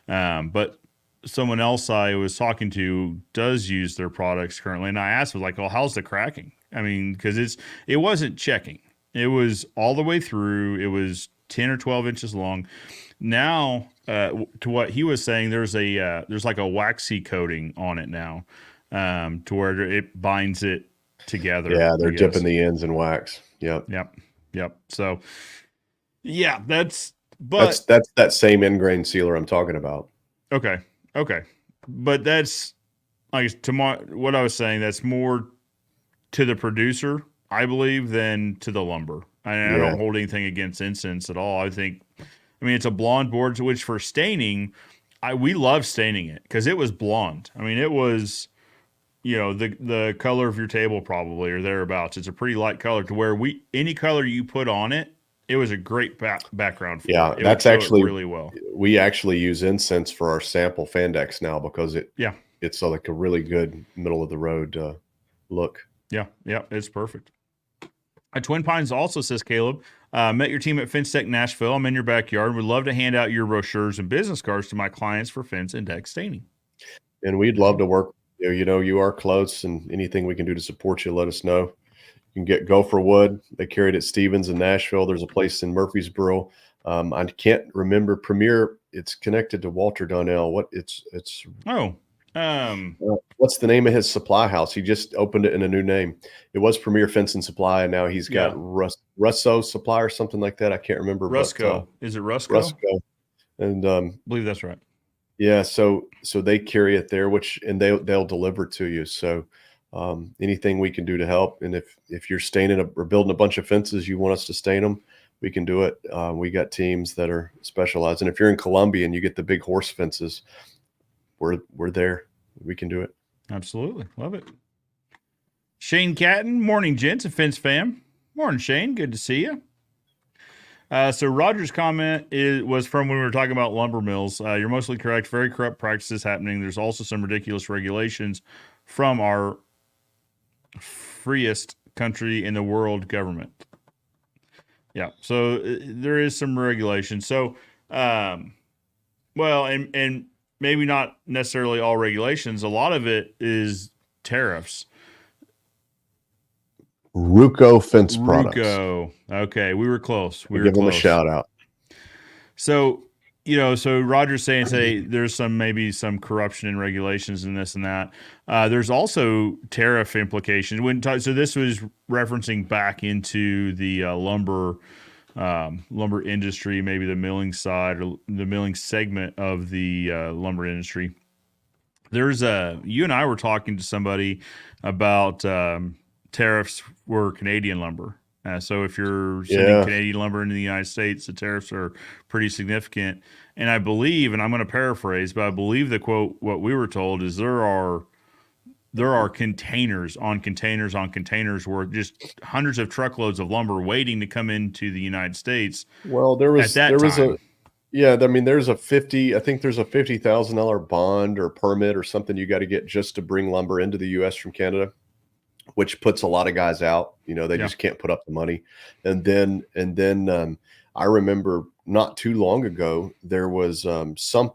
But someone else I was talking to does use their products currently, and I asked, was like, well, how's the cracking? Because it wasn't checking. It was all the way through. It was 10 or 12 inches long. Now, to what he was saying, there's like a waxy coating on it now, to where it binds it together. Yeah, they're dipping the ends in wax. Yep. So, yeah, that's that same end grain sealer I'm talking about. Okay. but that's like what I was saying. That's more to the producer, I believe, than to the lumber. I don't hold anything against incense at all. I mean, it's a blonde board, which for staining, we love staining it because it was blonde. I mean, it was, the color of your table probably or thereabouts. It's a pretty light color to where any color you put on it, it was a great background for it. That's actually really well. We actually use incense for our sample fan decks now because it's like a really good middle of the road look. Yeah, it's perfect. Twin Pines also says, Caleb, met your team at Fence Tech Nashville. I'm in your backyard. Would love to hand out your brochures and business cards to my clients for fence and deck staining. And we'd love to work. You are close, and anything we can do to support you, let us know. You can get gopherwood. They carry it at Stevens in Nashville. There's a place in Murfreesboro. I can't remember Premier. It's connected to Walter Donnell. What's the name of his supply house? He just opened it in a new name. It was Premier Fence and Supply, and now he's got Russo Supply or something like that. I can't remember. Rusco. Is it Rusco? Rusco. And I believe that's right. Yeah, so they carry it there, and they'll deliver to you. So anything we can do to help, and if you're staining or building a bunch of fences, you want us to stain them, we can do it. We got teams that are specialized, and if you're in Columbia and you get the big horse fences, we're there. We can do it. Absolutely, love it. Shane Catton, morning, gents, a fence fam. Morning, Shane. Good to see you. So Roger's comment was from when we were talking about lumber mills. You're mostly correct. Very corrupt practices happening. There's also some ridiculous regulations from our freest country in the world government. Yeah. So there is some regulation. So, and maybe not necessarily all regulations. A lot of it is tariffs. Ruco Fence Products. Ruco. Okay, we were close. Give them a shout out. So, so Roger's saying there's maybe some corruption in regulations and this and that. There's also tariff implications. So this was referencing back into the lumber industry, maybe the milling side or the milling segment of the lumber industry. You and I were talking to somebody about tariffs for Canadian lumber. So if you're sending Canadian lumber into the United States, the tariffs are pretty significant. And I believe, and I'm going to paraphrase, but I believe the quote, what we were told is there are containers on containers on containers where just hundreds of truckloads of lumber waiting to come into the United States. Well, there's a $50,000 bond or permit or something you got to get just to bring lumber into the U.S. from Canada, which puts a lot of guys out. They just can't put up the money. And then I remember not too long ago, there was some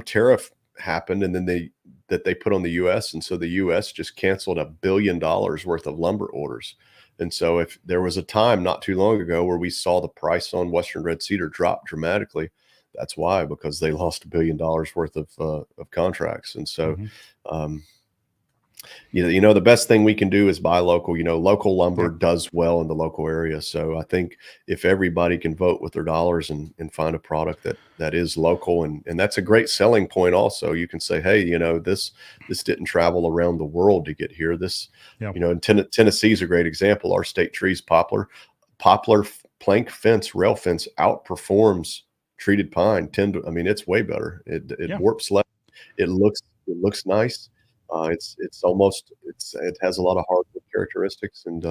tariff happened, and then they put on the U.S. And so the U.S. just canceled $1 billion worth of lumber orders. And so if there was a time not too long ago where we saw the price on Western red cedar drop dramatically, that's why, because they lost $1 billion worth of contracts. And so, the best thing we can do is buy local. Local lumber does well in the local area. So I think if everybody can vote with their dollars and find a product that is local, and that's a great selling point also. You can say, hey, this didn't travel around the world to get here. And Tennessee is a great example. Our state trees, poplar plank fence, rail fence outperforms treated pine. It's way better. It warps less. It looks nice. It has a lot of hardwood characteristics, and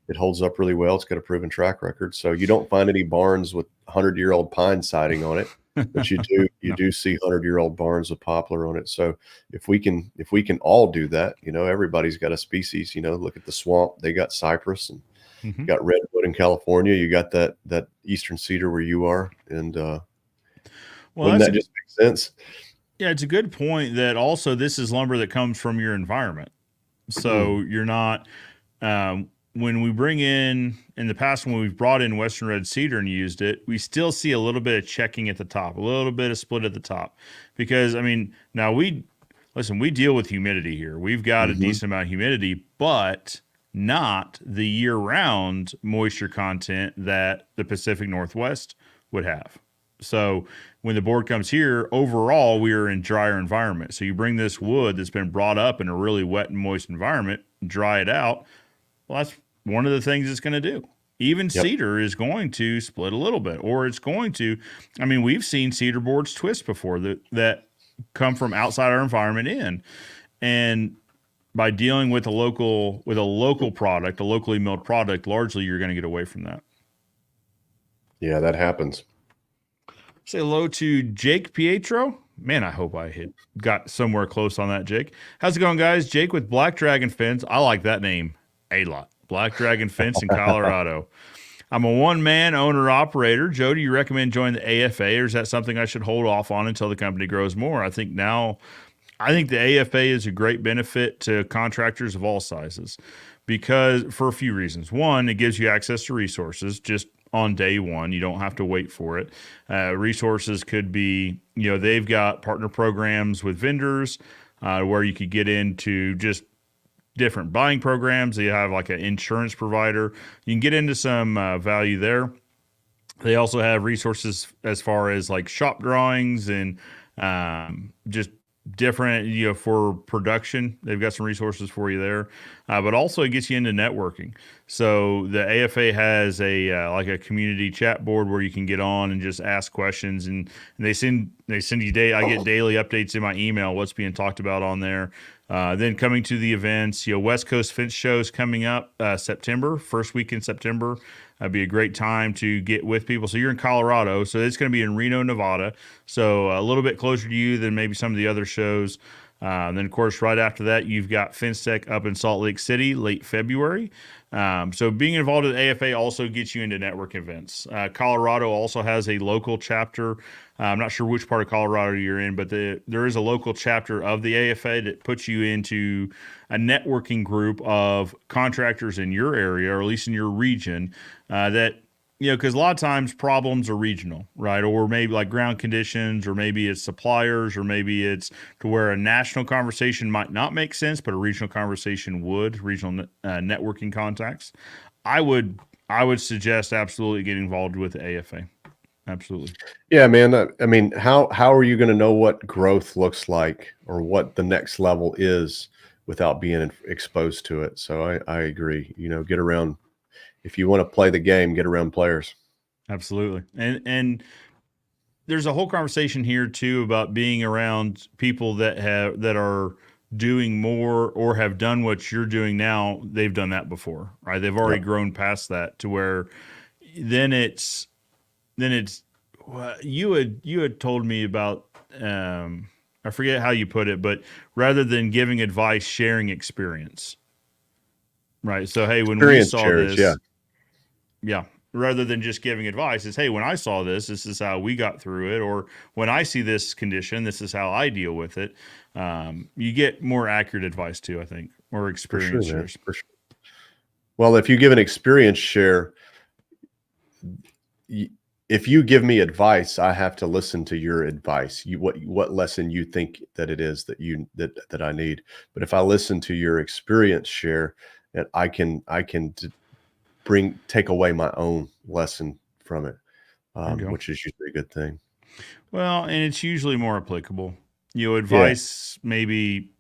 it holds up really well. It's got a proven track record. So you don't find any barns with 100-year-old pine siding on it, but you do see 100-year-old barns with poplar on it. So if we can all do that, everybody's got a species. Look at the swamp; they got cypress, and you got redwood in California. You got that eastern cedar where you are, and wouldn't that just make sense? Yeah, it's a good point that also this is lumber that comes from your environment. So you're not, when we bring in the past, when we've brought in Western red cedar and used it, we still see a little bit of checking at the top, a little bit of split at the top. Because, now we deal with humidity here. We've got a decent amount of humidity, but not the year-round moisture content that the Pacific Northwest would have. So when the board comes here, overall, we are in drier environment. So you bring this wood that's been brought up in a really wet and moist environment, dry it out. Well, that's one of the things it's going to do. Even Yep. cedar is going to split a little bit, or it's going to. I mean, we've seen cedar boards twist before that come from outside our environment in, and by dealing with a local product, a locally milled product, largely you're going to get away from that. Yeah, that happens. Say hello to Jake Pietro. Man, I hope I got somewhere close on that, Jake. How's it going, guys? Jake with Black Dragon Fence. I like that name a lot. Black Dragon Fence in Colorado. I'm a one-man owner-operator. Joe, do you recommend joining the AFA, or is that something I should hold off on until the company grows more? I think the AFA is a great benefit to contractors of all sizes because for a few reasons. One, it gives you access to resources just on day one. You don't have to wait for it. Resources could be, they've got partner programs with vendors where you could get into just different buying programs. They have like an insurance provider. You can get into some value there. They also have resources as far as like shop drawings and just different, for production. They've got some resources for you there, but also it gets you into networking. So the AFA has a community chat board where you can get on and just ask questions, and they send you I get daily updates in my email what's being talked about on there. Then coming to the events, West Coast Fence Shows coming up September, first week in September. That'd be a great time to get with people. So you're in Colorado, so it's going to be in Reno, Nevada. So a little bit closer to you than maybe some of the other shows. Then, of course, right after that, you've got Fence Tech up in Salt Lake City, late February. So being involved in AFA also gets you into network events. Colorado also has a local chapter. I'm not sure which part of Colorado you're in, but there is a local chapter of the AFA that puts you into a networking group of contractors in your area, or at least in your region, that because a lot of times problems are regional, right? Or maybe like ground conditions, or maybe it's suppliers, or maybe it's to where a national conversation might not make sense, but a regional conversation would, regional networking contacts. I would suggest absolutely getting involved with the AFA. Absolutely. Yeah, man. I mean, how are you going to know what growth looks like or what the next level is without being exposed to it? So I agree. Get around. If you want to play the game, get around players. Absolutely. And there's a whole conversation here too about being around people that are doing more or have done what you're doing now. They've done that before, right? They've already grown past that to where then it's you had told me about, I forget how you put it, but rather than giving advice, sharing experience. Right. So, hey, when we saw this, yeah, rather than just giving advice, is, hey, when I saw this is how we got through it. Or when I see this condition, this is how I deal with it. You get more accurate advice too, I think, or experience shares. For sure. Well, if you give an experience share, if you give me advice, I have to listen to your advice. What lesson you think that it is that I need. But if I listen to your experience share, and I can take away my own lesson from it, which is usually a good thing. Well, and it's usually more applicable. Advice maybe,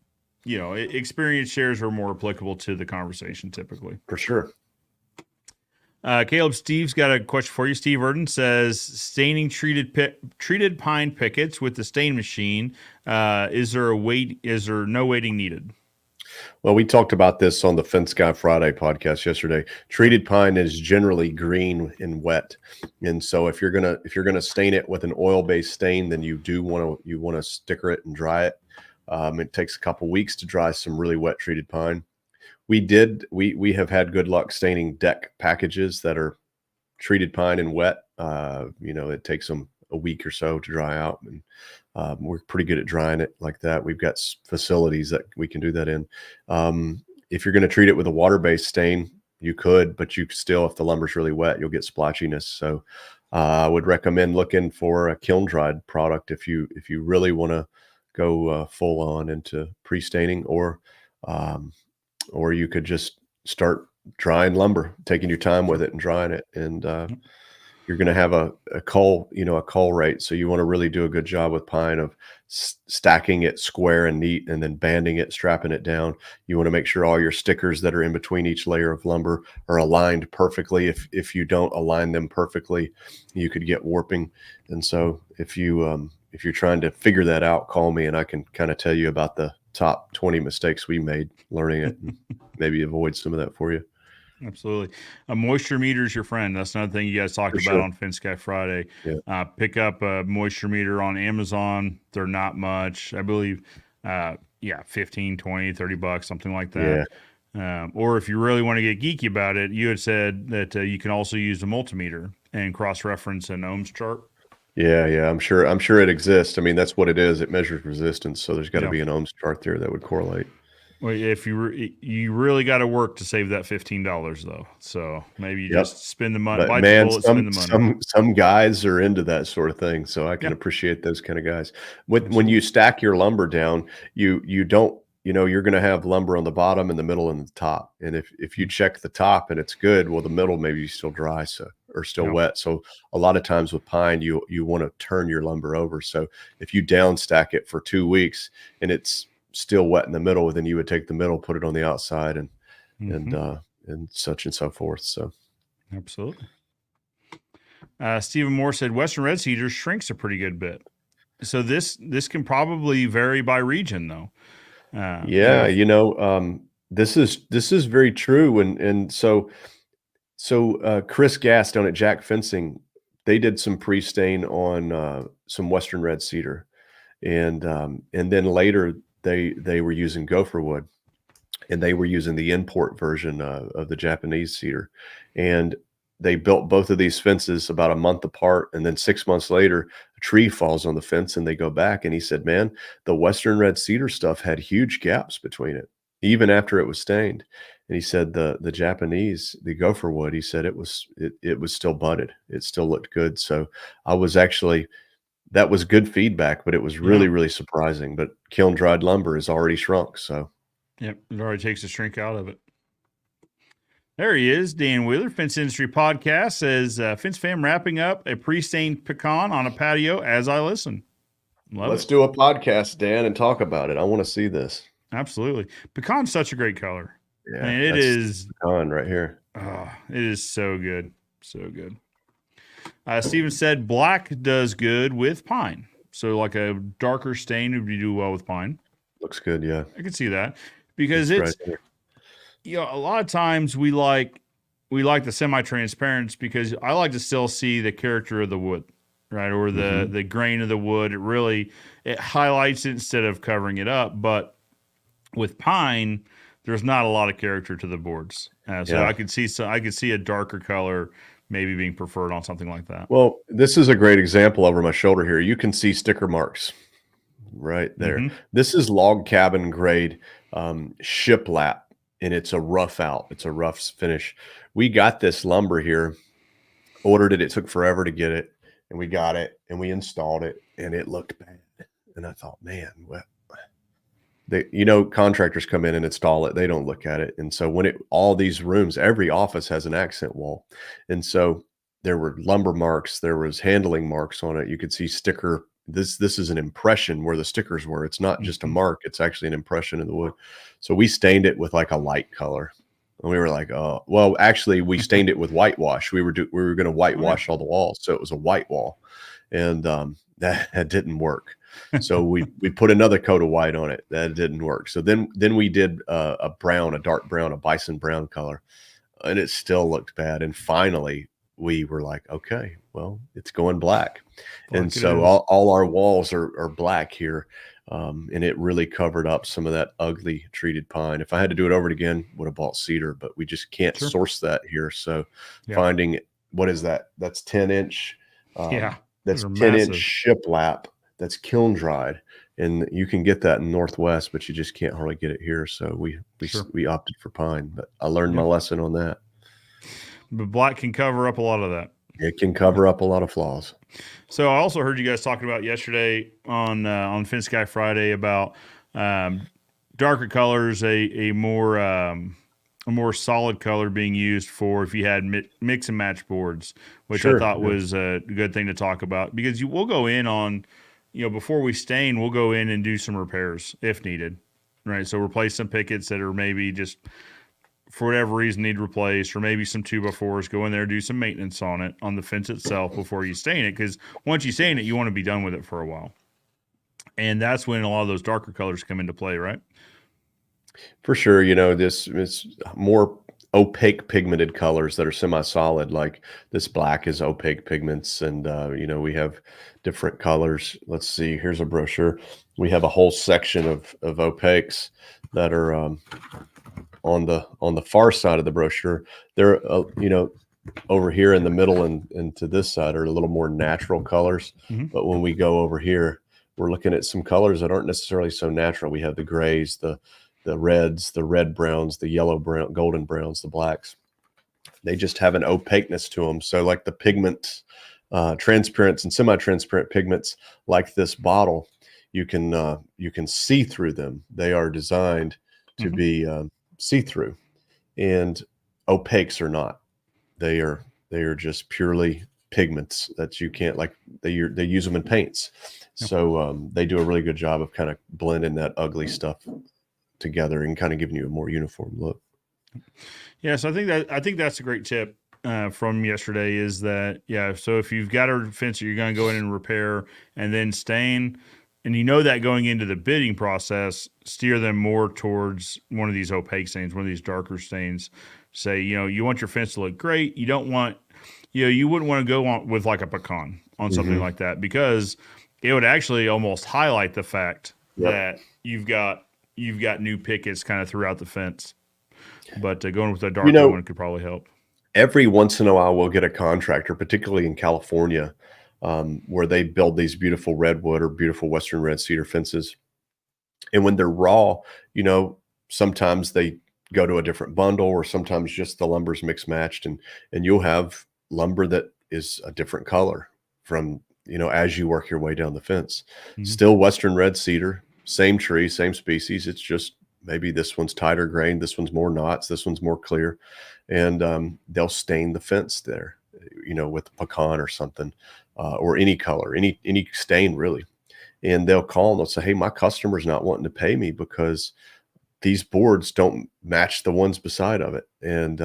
experience shares are more applicable to the conversation typically. For sure. Caleb, Steve's got a question for you. Steve Erden says, staining treated pine pickets with the stain machine. Is there no waiting needed? Well, we talked about this on the Fence Guy Friday podcast yesterday. Treated pine is generally green and wet, and so if you're gonna stain it with an oil-based stain, then you want to sticker it and dry it. It takes a couple weeks to dry some really wet treated pine. We have had good luck staining deck packages that are treated pine and wet. It takes them a week or so to dry out, and we're pretty good at drying it like that. We've got facilities that we can do that in. If you're going to treat it with a water-based stain, you could, but you still, if the lumber's really wet, you'll get splotchiness. So I would recommend looking for a kiln-dried product if you really want to go full on into pre-staining, or you could just start drying lumber, taking your time with it and drying it. And you're going to have a cull, a cull rate. So you want to really do a good job with pine of stacking it square and neat, and then banding it, strapping it down. You want to make sure all your stickers that are in between each layer of lumber are aligned perfectly. If you don't align them perfectly, you could get warping. And so if you're trying to figure that out, call me and I can kind of tell you about the top 20 mistakes we made learning it, and maybe avoid some of that for you. Absolutely. A moisture meter is your friend. That's another thing you guys talked For about sure. on Fence Guy Friday. Yeah. Pick up a moisture meter on Amazon. They're not much. I believe, 15, 20, $30, something like that. Yeah. Or if you really want to get geeky about it, you had said that you can also use a multimeter and cross-reference an ohms chart. Yeah. I'm sure it exists. I mean, that's what it is. It measures resistance. So there's got to Yeah. be an ohms chart there that would correlate. Well, if you really got to work to save that $15 though, so maybe you just spend the money, But bite man, the bullet, spend the money. some guys are into that sort of thing, so I can appreciate those kind of guys. When you stack your lumber down, you don't, you're going to have lumber on the bottom and the middle and the top. And if you check the top and it's good, well, the middle maybe is still dry, or still wet. So a lot of times with pine, you want to turn your lumber over. So if you down stack it for 2 weeks and it's still wet in the middle, then you would take the middle, put it on the outside, and such and so forth. So absolutely. Stephen Moore said Western red cedar shrinks a pretty good bit. So this can probably vary by region though. This is very true. And so Chris Gass down at Jack Fencing, they did some pre-stain on some Western red cedar, and then later they were using gopherwood, and they were using the import version of the Japanese cedar, and they built both of these fences about a month apart. And then 6 months later, a tree falls on the fence and they go back. And he said, man, the Western red cedar stuff had huge gaps between it, even after it was stained. And he said the Japanese, the gopherwood, he said it was still budded. It still looked good. So that was good feedback, but it was really, really surprising. But kiln dried lumber is already shrunk. So it already takes the shrink out of it. There he is. Dan Wheeler, Fence Industry Podcast, says, Fence Fam wrapping up a pre-stained pecan on a patio as I listen. Let's do a podcast, Dan, and talk about it. I want to see this. Absolutely. Pecan's such a great color. Yeah, I mean, it is pecan right here. Oh, it is so good. So good. Steven said black does good with pine. So like a darker stain would do well with pine. Looks good, yeah. I can see that because it's right, a lot of times we like the semi-transparents because I like to still see the character of the wood, right? Or the grain of the wood. It highlights it instead of covering it up. But with pine, there's not a lot of character to the boards. I could see a darker color maybe being preferred on something like that. Well, this is a great example over my shoulder here. You can see sticker marks right there. Mm-hmm. This is log cabin grade shiplap, and it's a rough out. It's a rough finish. We got this lumber here, ordered it. It took forever to get it, and we got it, and we installed it, and it looked bad. And I thought, man, contractors come in and install it. They don't look at it. And so all these rooms, every office has an accent wall. And so there were lumber marks, there was handling marks on it. You could see sticker. This is an impression where the stickers were. It's not just a mark. It's actually an impression in the wood. So we stained it with like a light color. And we were like, oh, well, actually we stained it with whitewash. We were going to whitewash all the walls. So it was a white wall. And that didn't work. So we put another coat of white on it. That didn't work. So then we did a dark brown, a bison brown color, and it still looked bad. And finally we were like, okay, well, it's going black. And so all our walls are black here. And it really covered up some of that ugly treated pine. If I had to do it over again, would have bought cedar, but we just can't source that here. So finding, what is that? That's 10-inch. That's 10-inch shiplap. That's kiln dried, and you can get that in Northwest, but you just can't hardly get it here. So we opted for pine, but I learned my lesson on that. But black can cover up a lot of that. It can cover up a lot of flaws. So I also heard you guys talking about yesterday on Fence Guy Friday about darker colors, a more a more solid color being used for if you had mix and match boards, which I Sure. thought Yeah. was a good thing to talk about because we'll go in on, before we stain, we'll go in and do some repairs if needed, right? So replace some pickets that are maybe just for whatever reason need replaced, or maybe some 2x4s, go in there, do some maintenance on it, on the fence itself before you stain it. Because once you stain it, you want to be done with it for a while. And that's when a lot of those darker colors come into play, right? For sure. This is more opaque pigmented colors that are semi-solid. Like this black is opaque pigments, and we have different colors. Let's see. Here's a brochure. We have a whole section of opaques that are on the far side of the brochure. They're over here in the middle and to this side are a little more natural colors. Mm-hmm. But when we go over here, we're looking at some colors that aren't necessarily so natural. We have the grays, the reds, the red browns, the yellow brown, golden browns, the blacks. They just have an opaqueness to them. So like the pigments, transparent and semi-transparent pigments like this bottle, you can see through them. They are designed to be see-through, and opaques are not. They are just purely pigments that you can't, like they use them in paints. So they do a really good job of kind of blending that ugly stuff together and kind of giving you a more uniform look. Yeah, so I think that's a great tip from yesterday is that, so if you've got a fence that you're going to go in and repair and then stain, and that going into the bidding process, steer them more towards one of these opaque stains, one of these darker stains. Say, you want your fence to look great. You don't want, you wouldn't want to go on with like a pecan on something like that, because it would actually almost highlight the fact that you've got new pickets kind of throughout the fence. But going with a darker one could probably help. Every once in a while, we'll get a contractor, particularly in California, where they build these beautiful redwood or beautiful Western red cedar fences. And when they're raw, sometimes they go to a different bundle, or sometimes just the lumber's mixed matched, and you'll have lumber that is a different color from, as you work your way down the fence. Still Western red cedar, same tree, same species. It's just maybe this one's tighter grained, this one's more knots, this one's more clear, and they'll stain the fence there, with pecan or something, or any color, any stain really. And they'll call and they'll say, "Hey, my customer's not wanting to pay me because these boards don't match the ones beside of it." And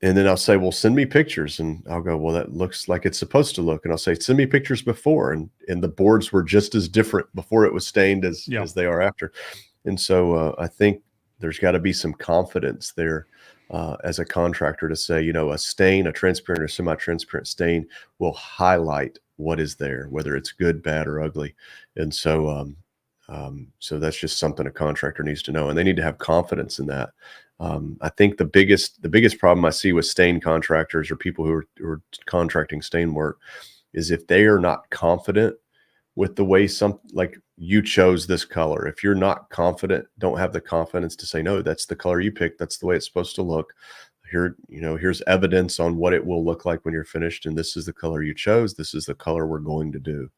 then I'll say, "Well, send me pictures." And I'll go, "Well, that looks like it's supposed to look." And I'll say, "Send me pictures before." And the boards were just as different before it was stained as they are after. And so I think there's got to be some confidence there as a contractor to say, a stain, a transparent or semi-transparent stain will highlight what is there, whether it's good, bad, or ugly. And so so that's just something a contractor needs to know, and they need to have confidence in that. I think the biggest problem I see with stain contractors or people who are contracting stain work is if they are not confident with the way like you chose this color. If you're not confident, don't have the confidence to say, "No, that's the color you picked. That's the way it's supposed to look. Here, here's evidence on what it will look like when you're finished. And this is the color you chose. This is the color we're going to do."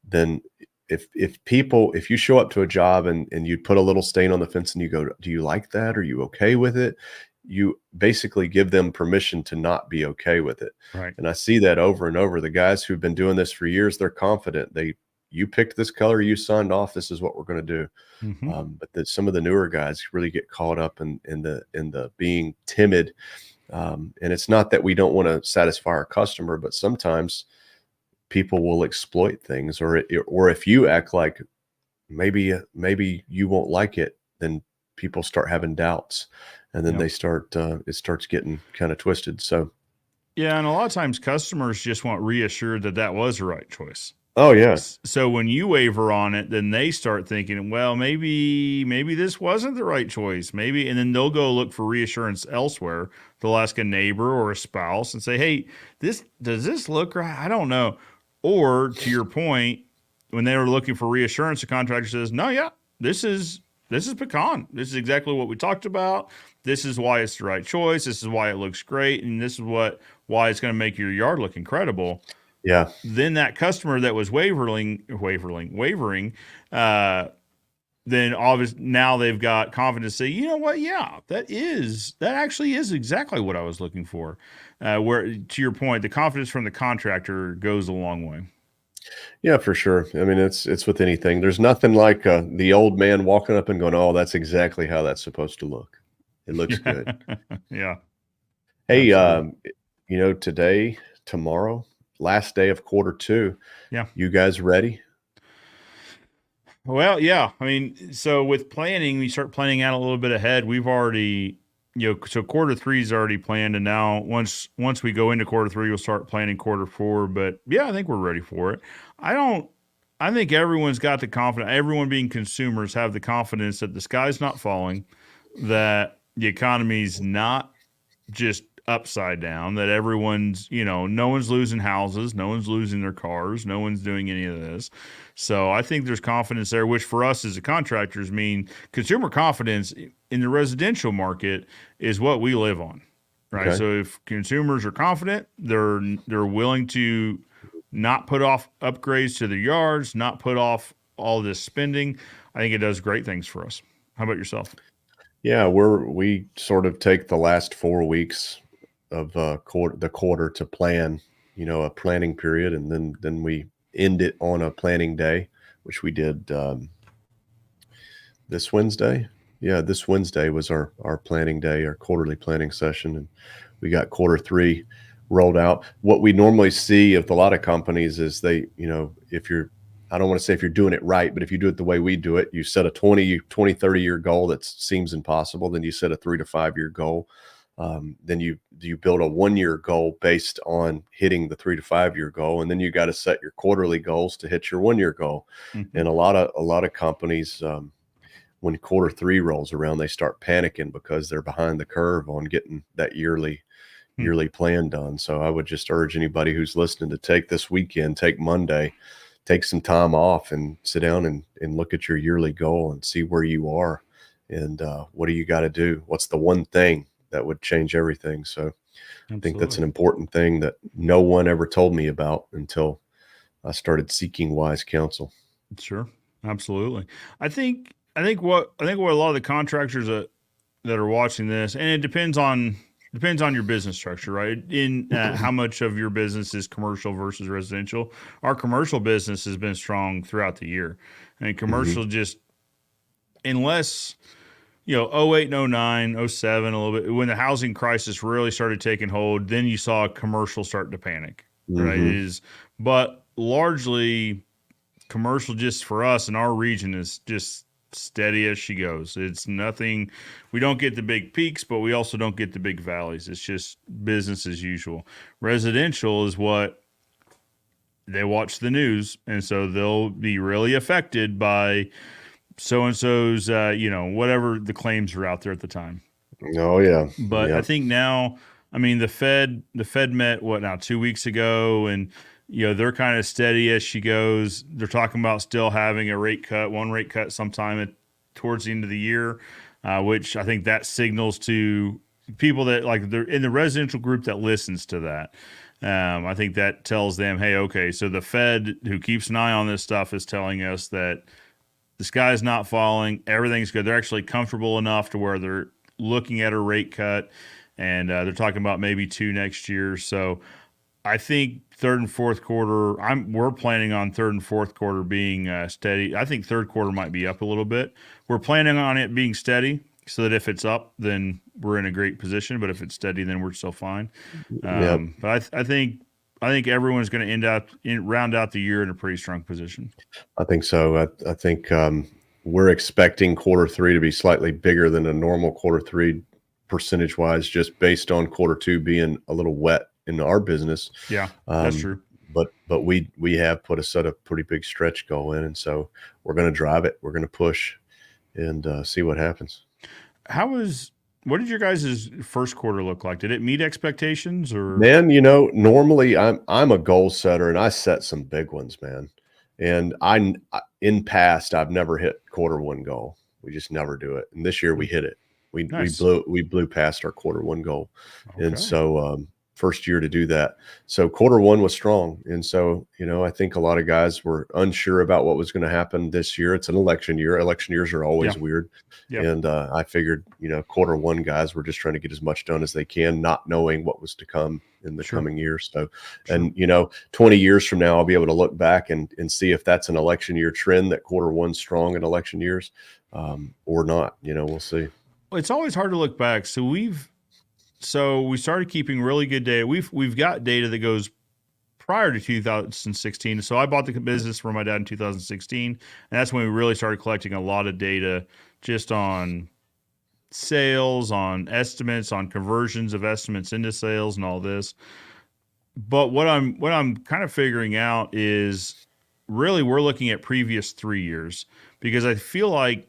Then if you show up to a job and you put a little stain on the fence and you go, "Do you like that? Are you okay with it?" You basically give them permission to not be okay with it. Right. And I see that over and over. The guys who've been doing this for years, they're confident. You picked this color, you signed off, this is what we're going to do. But some of the newer guys really get caught up in the being timid. And it's not that we don't want to satisfy our customer, but sometimes people will exploit things, or if you act like maybe you won't like it, then people start having doubts, and then they start it starts getting kind of twisted. So and a lot of times customers just want reassured that was the right choice. Oh yes. So when you waver on it, then they start thinking, well, maybe this wasn't the right choice. Maybe, and then they'll go look for reassurance elsewhere. They'll ask a neighbor or a spouse and say, "Hey, does this look right? I don't know." Or to your point, when they were looking for reassurance, the contractor says, "No, this is pecan. This is exactly what we talked about. This is why it's the right choice. This is why it looks great, and this is why it's going to make your yard look incredible." Yeah. Then that customer that was wavering, then obviously now they've got confidence to say, you know what? Yeah, that actually is exactly what I was looking for. Where, to your point, the confidence from the contractor goes a long way. Yeah, for sure. I mean, it's with anything. There's nothing like the old man walking up and going, "Oh, that's exactly how that's supposed to look. It looks good." Yeah. Hey, Absolutely. today, tomorrow, last day of quarter 2. Yeah. You guys ready? Well, yeah. I mean, so with planning, we start planning out a little bit ahead. We've already, so quarter 3 is already planned, and now once we go into quarter 3, we'll start planning quarter 4. But yeah, I think we're ready for it. I don't. I think everyone's got the confidence. Everyone being consumers have the confidence that the sky's not falling, that the economy's not just upside down, that everyone's, no one's losing houses, no one's losing their cars, no one's doing any of this. So I think there's confidence there, which for us as a contractors mean consumer confidence in the residential market is what we live on. Right. Okay. So if consumers are confident, they're willing to not put off upgrades to their yards, not put off all this spending. I think it does great things for us. How about yourself? Yeah, we sort of take the last 4 weeks of the quarter to plan, a planning period, and then we end it on a planning day, which we did this Wednesday. Yeah, this Wednesday was our planning day, our quarterly planning session, and we got quarter 3 rolled out. What we normally see of a lot of companies is they, if you're, I don't want to say if you're doing it right, but if you do it the way we do it, you set a 20, 30 year goal that seems impossible. Then you set a 3 to 5 year goal. Then you build a 1 year goal based on hitting the 3 to 5 year goal. And then you got to set your quarterly goals to hit your 1 year goal. Mm-hmm. And a lot of companies, when quarter 3 rolls around, they start panicking because they're behind the curve on getting that yearly plan done. So I would just urge anybody who's listening to take this weekend, take Monday, take some time off and sit down and look at your yearly goal and see where you are and what do you got to do? What's the one thing that would change everything? So Absolutely. I think that's an important thing that no one ever told me about until I started seeking wise counsel. Sure. Absolutely. I think what a lot of the contractors that are watching this, and it depends on your business structure, right? In how much of your business is commercial versus residential. Our commercial business has been strong throughout the year, and commercial just, unless 08 and 09, 07, a little bit, when the housing crisis really started taking hold, then you saw commercial start to panic, right? But largely commercial, just for us in our region, is just steady as she goes. It's nothing. We don't get the big peaks, but we also don't get the big valleys. It's just business as usual. Residential is what they watch the news, and so they'll be really affected by so-and-so's, whatever the claims are out there at the time. Oh yeah. But Yep. I think now, I mean, the Fed met 2 weeks ago, and they're kind of steady as she goes. They're talking about still having one rate cut sometime towards the end of the year, which I think that signals to people that, like, they're in the residential group that listens to that. I think that tells them, hey, okay, so the Fed, who keeps an eye on this stuff, is telling us that the sky's not falling. Everything's good. They're actually comfortable enough to where they're looking at a rate cut, and they're talking about maybe 2 next year. So I think third and fourth quarter, we're planning on third and fourth quarter being steady. I think third quarter might be up a little bit. We're planning on it being steady, so that if it's up, then we're in a great position. But if it's steady, then we're still fine. But I think everyone's going to round out the year in a pretty strong position. I think so. I think we're expecting quarter 3 to be slightly bigger than a normal quarter 3 percentage wise, just based on quarter 2 being a little wet in our business. Yeah, that's true. But we have put a pretty big stretch goal in, and so we're going to drive it. We're going to push and see what happens. What did your guys' first quarter look like? Did it meet expectations, or? Man, normally I'm a goal setter, and I set some big ones, man. And in past, I've never hit quarter 1 goal. We just never do it. And this year we hit it. We Nice. we blew past our quarter 1 goal. Okay. And so first year to do that. So Q1 was strong. And so, I think a lot of guys were unsure about what was going to happen this year. It's an election year. Election years are always weird. Yep. And I figured, Q1 guys were just trying to get as much done as they can, not knowing what was to come in the coming years. So, and 20 years from now, I'll be able to look back and see if that's an election year trend, that Q1's strong in election years, or not. We'll see. It's always hard to look back. So we started keeping really good data. We've got data that goes prior to 2016. So I bought the business from my dad in 2016, and that's when we really started collecting a lot of data just on sales, on estimates, on conversions of estimates into sales, and all this. But what I'm kind of figuring out is really we're looking at previous 3 years, because I feel like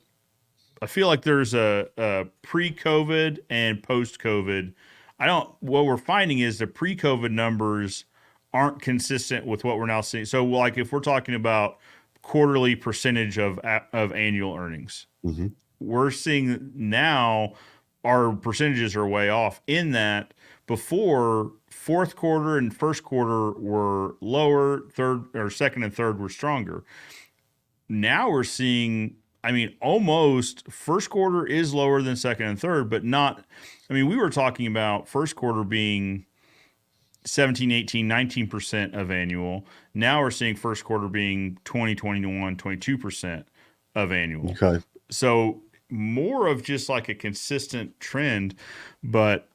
there's a pre-COVID and post-COVID. What we're finding is the pre-COVID numbers aren't consistent with what we're now seeing. So like if we're talking about quarterly percentage of annual earnings, we're seeing now our percentages are way off, in that before fourth quarter and first quarter were lower, second and third were stronger. Now we're seeing, almost first quarter is lower than second and third, but not, we were talking about first quarter being 17, 18, 19% of annual. Now we're seeing first quarter being 20, 21, 22% of annual. Okay. So more of just like a consistent trend, but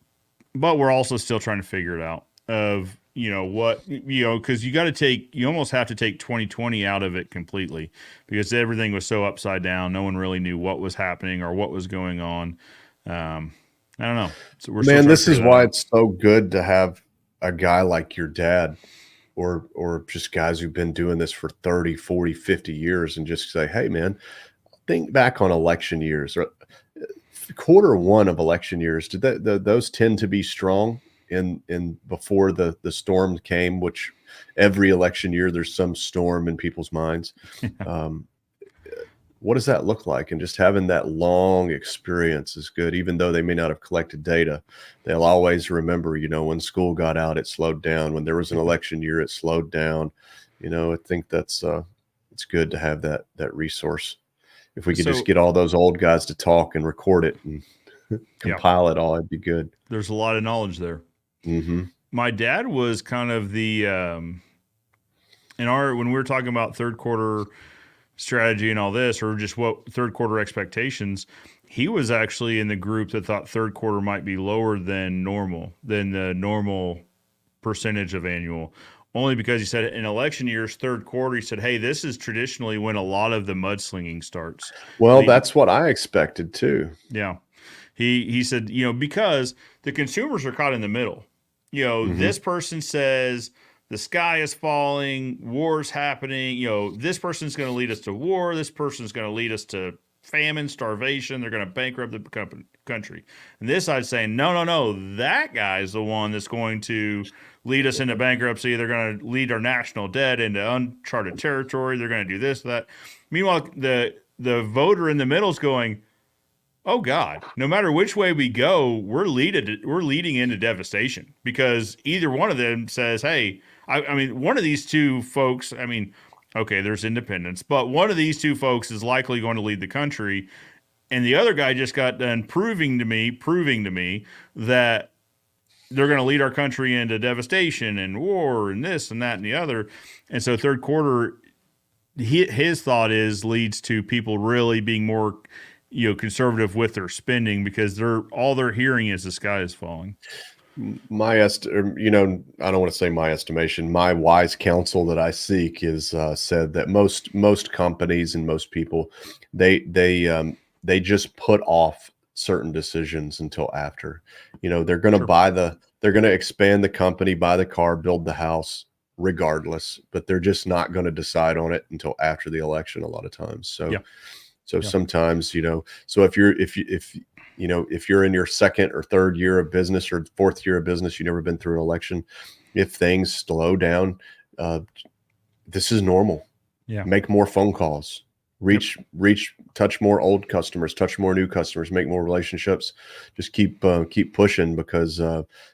we're also still trying to figure it out of, because you almost have to take 2020 out of it completely, because everything was so upside down. No one really knew what was happening or what was going on. I don't know. So this is why it's so good to have a guy like your dad, or just guys who've been doing this for 30, 40, 50 years, and just say, hey man, think back on election years, or Q1 of election years. Did those tend to be strong in before the storm came, which every election year there's some storm in people's minds. What does that look like? And just having that long experience is good, even though they may not have collected data. They'll always remember, when school got out, it slowed down. When there was an election year, it slowed down. I think that's it's good to have that resource. If we could just get all those old guys to talk and record it and compile it all, it'd be good. There's a lot of knowledge there. Mm-hmm. My dad was kind of the when we were talking about third quarter strategy and all this, or just what third quarter expectations, he was actually in the group that thought third quarter might be lower than the normal percentage of annual. Only because he said in election years, third quarter, he said, hey, this is traditionally when a lot of the mudslinging starts. Well, that's what I expected too. Yeah. He said, because the consumers are caught in the middle. This person says the sky is falling, war's happening. This person's going to lead us to war. This person's going to lead us to famine, starvation. They're going to bankrupt the country. And this side's saying, no, that guy's the one that's going to lead us into bankruptcy. They're going to lead our national debt into uncharted territory. They're going to do this, that. Meanwhile, the voter in the middle is going, oh God, no matter which way we go, we're leading into devastation, because either one of them says, hey, one of these two folks, okay, there's independents, but one of these two folks is likely going to lead the country. And the other guy just got done proving to me that they're going to lead our country into devastation and war and this and that and the other. And so third quarter, his thought leads to people really being more conservative with their spending, because all they're hearing is the sky is falling. I don't want to say my estimation. My wise counsel that I seek is said that most companies and most people, they just put off certain decisions until after. They're going to they're going to expand the company, buy the car, build the house, regardless, but they're just not going to decide on it until after the election a lot of times. So sometimes, so if you're in your second or third year of business or fourth year of business, you've never been through an election, if things slow down, this is normal. Yeah. Make more phone calls, reach, touch more old customers, touch more new customers, make more relationships. Just keep pushing, because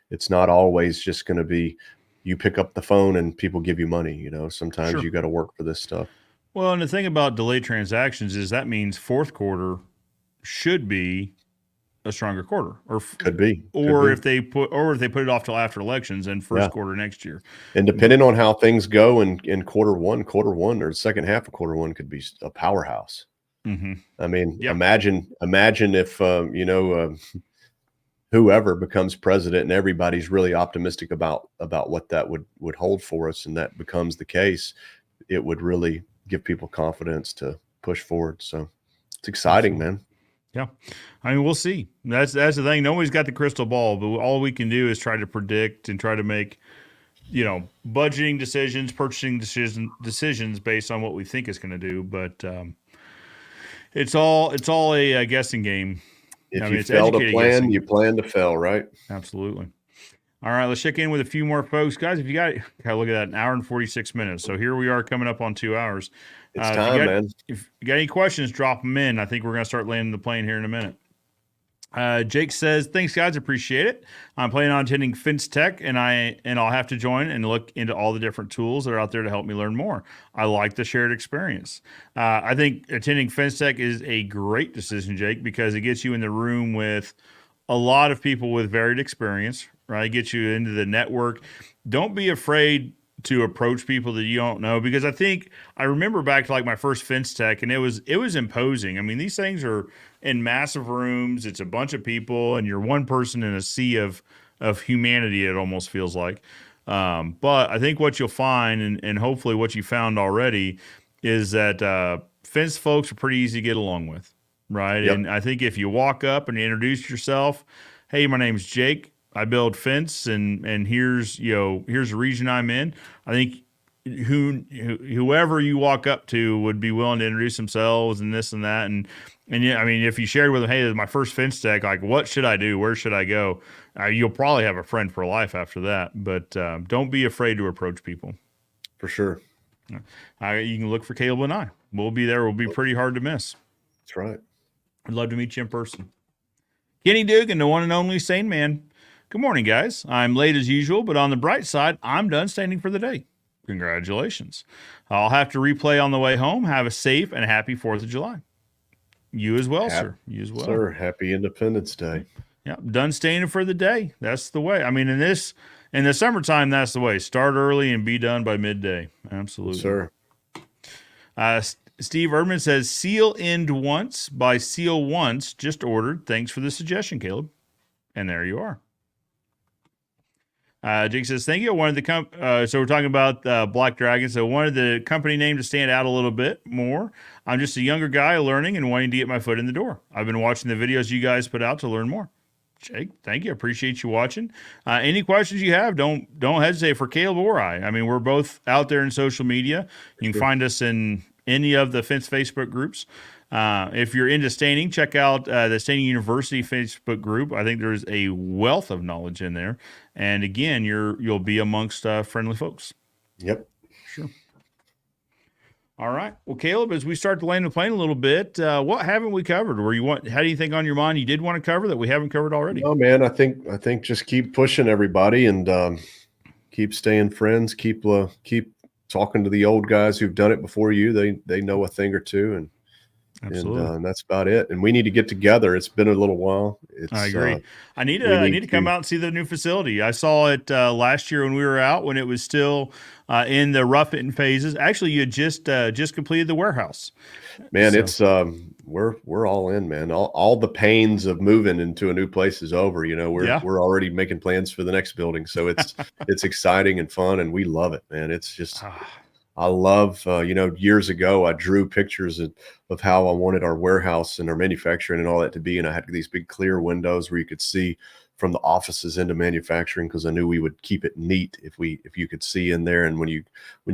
it's not always just going to be you pick up the phone and people give you money. You know, sometimes Sure. you got to work for this stuff. Well, and the thing about delayed transactions is that means fourth quarter should be a stronger quarter, Could be. if they put it off till after elections and first quarter next year. And depending on how things go in quarter one or the second half of quarter one could be a powerhouse. Mm-hmm. I mean, imagine if whoever becomes president and everybody's really optimistic about what that would hold for us, and that becomes the case, it would really give people confidence to push forward. So it's exciting, man. Yeah. I mean, we'll see. That's the thing. Nobody's got the crystal ball, but all we can do is try to predict and try to make, budgeting decisions, purchasing decisions based on what we think it's going to do. But it's all a guessing game. If you fail to plan, you plan to fail, right? Absolutely. All right, let's check in with a few more folks. Guys, if you got look at that, an hour and 46 minutes. So here we are coming up on 2 hours. It's time, man. If you got any questions, drop them in. I think we're going to start landing the plane here in a minute. Jake says, thanks, guys. Appreciate it. I'm planning on attending Fence Tech, and I'll have to join and look into all the different tools that are out there to help me learn more. I like the shared experience. I think attending Fence Tech is a great decision, Jake, because it gets you in the room with a lot of people with varied experience, right? Get you into the network. Don't be afraid to approach people that you don't know, because I remember back to like my first Fence Tech, and it was imposing. I mean, these things are in massive rooms. It's a bunch of people, and you're one person in a sea of humanity, it almost feels like. But I think what you'll find, and hopefully what you found already, is that fence folks are pretty easy to get along with, right? Yep. And I think if you walk up and you introduce yourself, hey, my name's Jake, I build fence, and here's the region I'm in. I think whoever you walk up to would be willing to introduce themselves and this and that, and yeah, I mean, if you shared with them, hey, this is my first Fence Tech, like, what should I do? Where should I go? You'll probably have a friend for life after that. But don't be afraid to approach people. For sure. You can look for Caleb and I. We'll be there. We'll be pretty hard to miss. That's right. I'd love to meet you in person. Kenny Dugan, the one and only Sane Man. Good morning, guys. I'm late as usual, but on the bright side, I'm done standing for the day. Congratulations. I'll have to replay on the way home. Have a safe and happy 4th of July. You as well, sir. You as well. Sir, happy Independence Day. Yeah, done standing for the day. That's the way. I mean, in the summertime, that's the way. Start early and be done by midday. Absolutely. Sir. Steve Erdman says, seal end once by seal once, just ordered. Thanks for the suggestion, Caleb. And there you are. Jake says, thank you. I wanted so we're talking about Black Dragon. So I wanted the company name to stand out a little bit more. I'm just a younger guy learning and wanting to get my foot in the door. I've been watching the videos you guys put out to learn more. Jake, thank you. Appreciate you watching. Any questions you have, don't hesitate for Caleb or I. I mean, we're both out there in social media. You can find us in any of the Fence Facebook groups. If you're into staining, check out the Staining University Facebook group. I think there's a wealth of knowledge in there. And again, you'll be amongst friendly folks. Yep. Sure. All right. Well, Caleb, as we start to land the plane a little bit, what haven't we covered? How do you think on your mind you did want to cover that we haven't covered already? Oh man, I think just keep pushing everybody, and keep staying friends. Keep talking to the old guys who've done it before you. They know a thing or two, and absolutely. And that's about it. And we need to get together. It's been a little while. I agree. I need to come out and see the new facility. I saw it last year when we were out, when it was still in the rough-in phases. Actually, you had just completed the warehouse. Man, so it's we're all in, man. All the pains of moving into a new place is over. You know, we're already making plans for the next building. So it's it's exciting and fun, and we love it, man. It's just I love, years ago, I drew pictures of how I wanted our warehouse and our manufacturing and all that to be. And I had these big clear windows where you could see from the offices into manufacturing, because I knew we would keep it neat if you could see in there. And when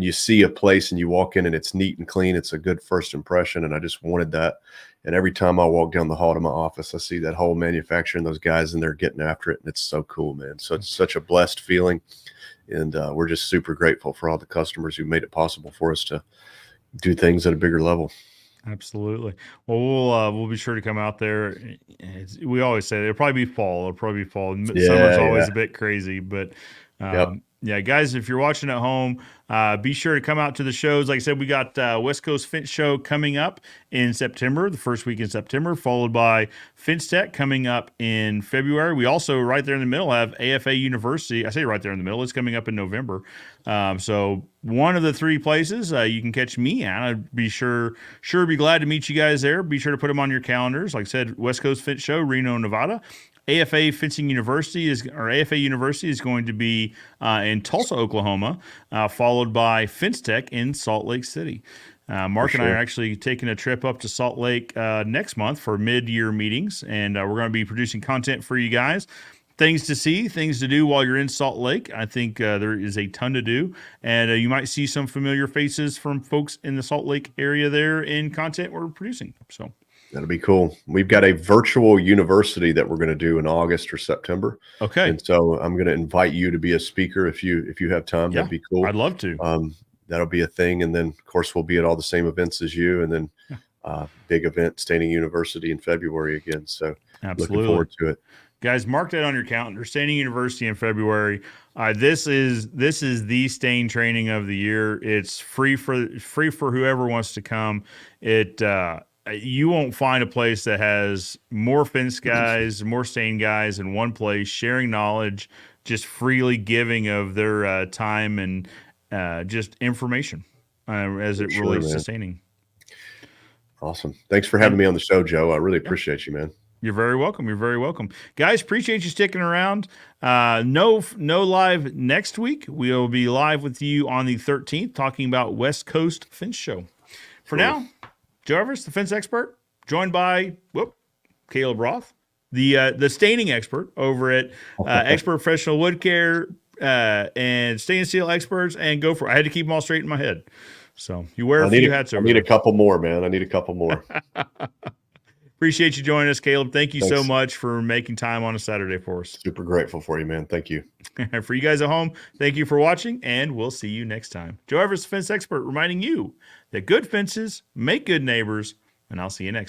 you see a place and you walk in and it's neat and clean, it's a good first impression. And I just wanted that. And every time I walk down the hall to my office, I see that whole manufacturing, those guys in there getting after it. And it's so cool, man. So it's such a blessed feeling. And we're just super grateful for all the customers who made it possible for us to do things at a bigger level. Absolutely. Well, we'll be sure to come out there. We always say it'll probably be fall. It'll probably be fall. Summer's Yeah, always yeah. a bit crazy, but Yep. yeah, guys, if you're watching at home, be sure to come out to the shows. Like I said, we got West Coast Fence Show coming up in September, the first week in September, followed by Fence Tech coming up in February. We also, right there in the middle, have AFA University. I say right there in the middle. It's coming up in November. So one of the three places you can catch me at. I'd be sure be glad to meet you guys there. Be sure to put them on your calendars. Like I said, West Coast Fence Show, Reno, Nevada. AFA University is going to be in Tulsa, Oklahoma, followed by Fence Tech in Salt Lake City. Mark and I are actually taking a trip up to Salt Lake next month for mid-year meetings, and we're going to be producing content for you guys. Things to see, things to do while you're in Salt Lake. I think there is a ton to do, and you might see some familiar faces from folks in the Salt Lake area there in content we're producing. So that'll be cool. We've got a virtual university that we're going to do in August or September. Okay. And so I'm going to invite you to be a speaker if you have time. Yeah, that'd be cool. I'd love to. That'll be a thing. And then of course we'll be at all the same events as you, and then big event, Standing University in February again. So Absolutely. Looking forward to it. Guys, mark that on your calendar. Standing University in February. This is the Stain training of the year. It's free for whoever wants to come. You won't find a place that has more fence guys, more stain guys in one place, sharing knowledge, just freely giving of their time and just information as it relates to staining. Awesome. Thanks for having me on the show, Joe. I really appreciate you, man. You're very welcome. You're very welcome. Guys, appreciate you sticking around. No live next week. We'll be live with you on the 13th talking about West Coast Fence Show. For now, Joe Everest, the fence expert, joined by Caleb Roth, the staining expert over at Expert Professional Wood Care and Stain and Seal Experts and Gopher. I had to keep them all straight in my head. So you wear a few hats over I need a couple more, man. I need a couple more. Appreciate you joining us, Caleb. Thank you so much for making time on a Saturday for us. Super grateful for you, man. Thank you. For you guys at home, thank you for watching, and we'll see you next time. Joe Everest, fence expert, reminding you that good fences make good neighbors, and I'll see you next time.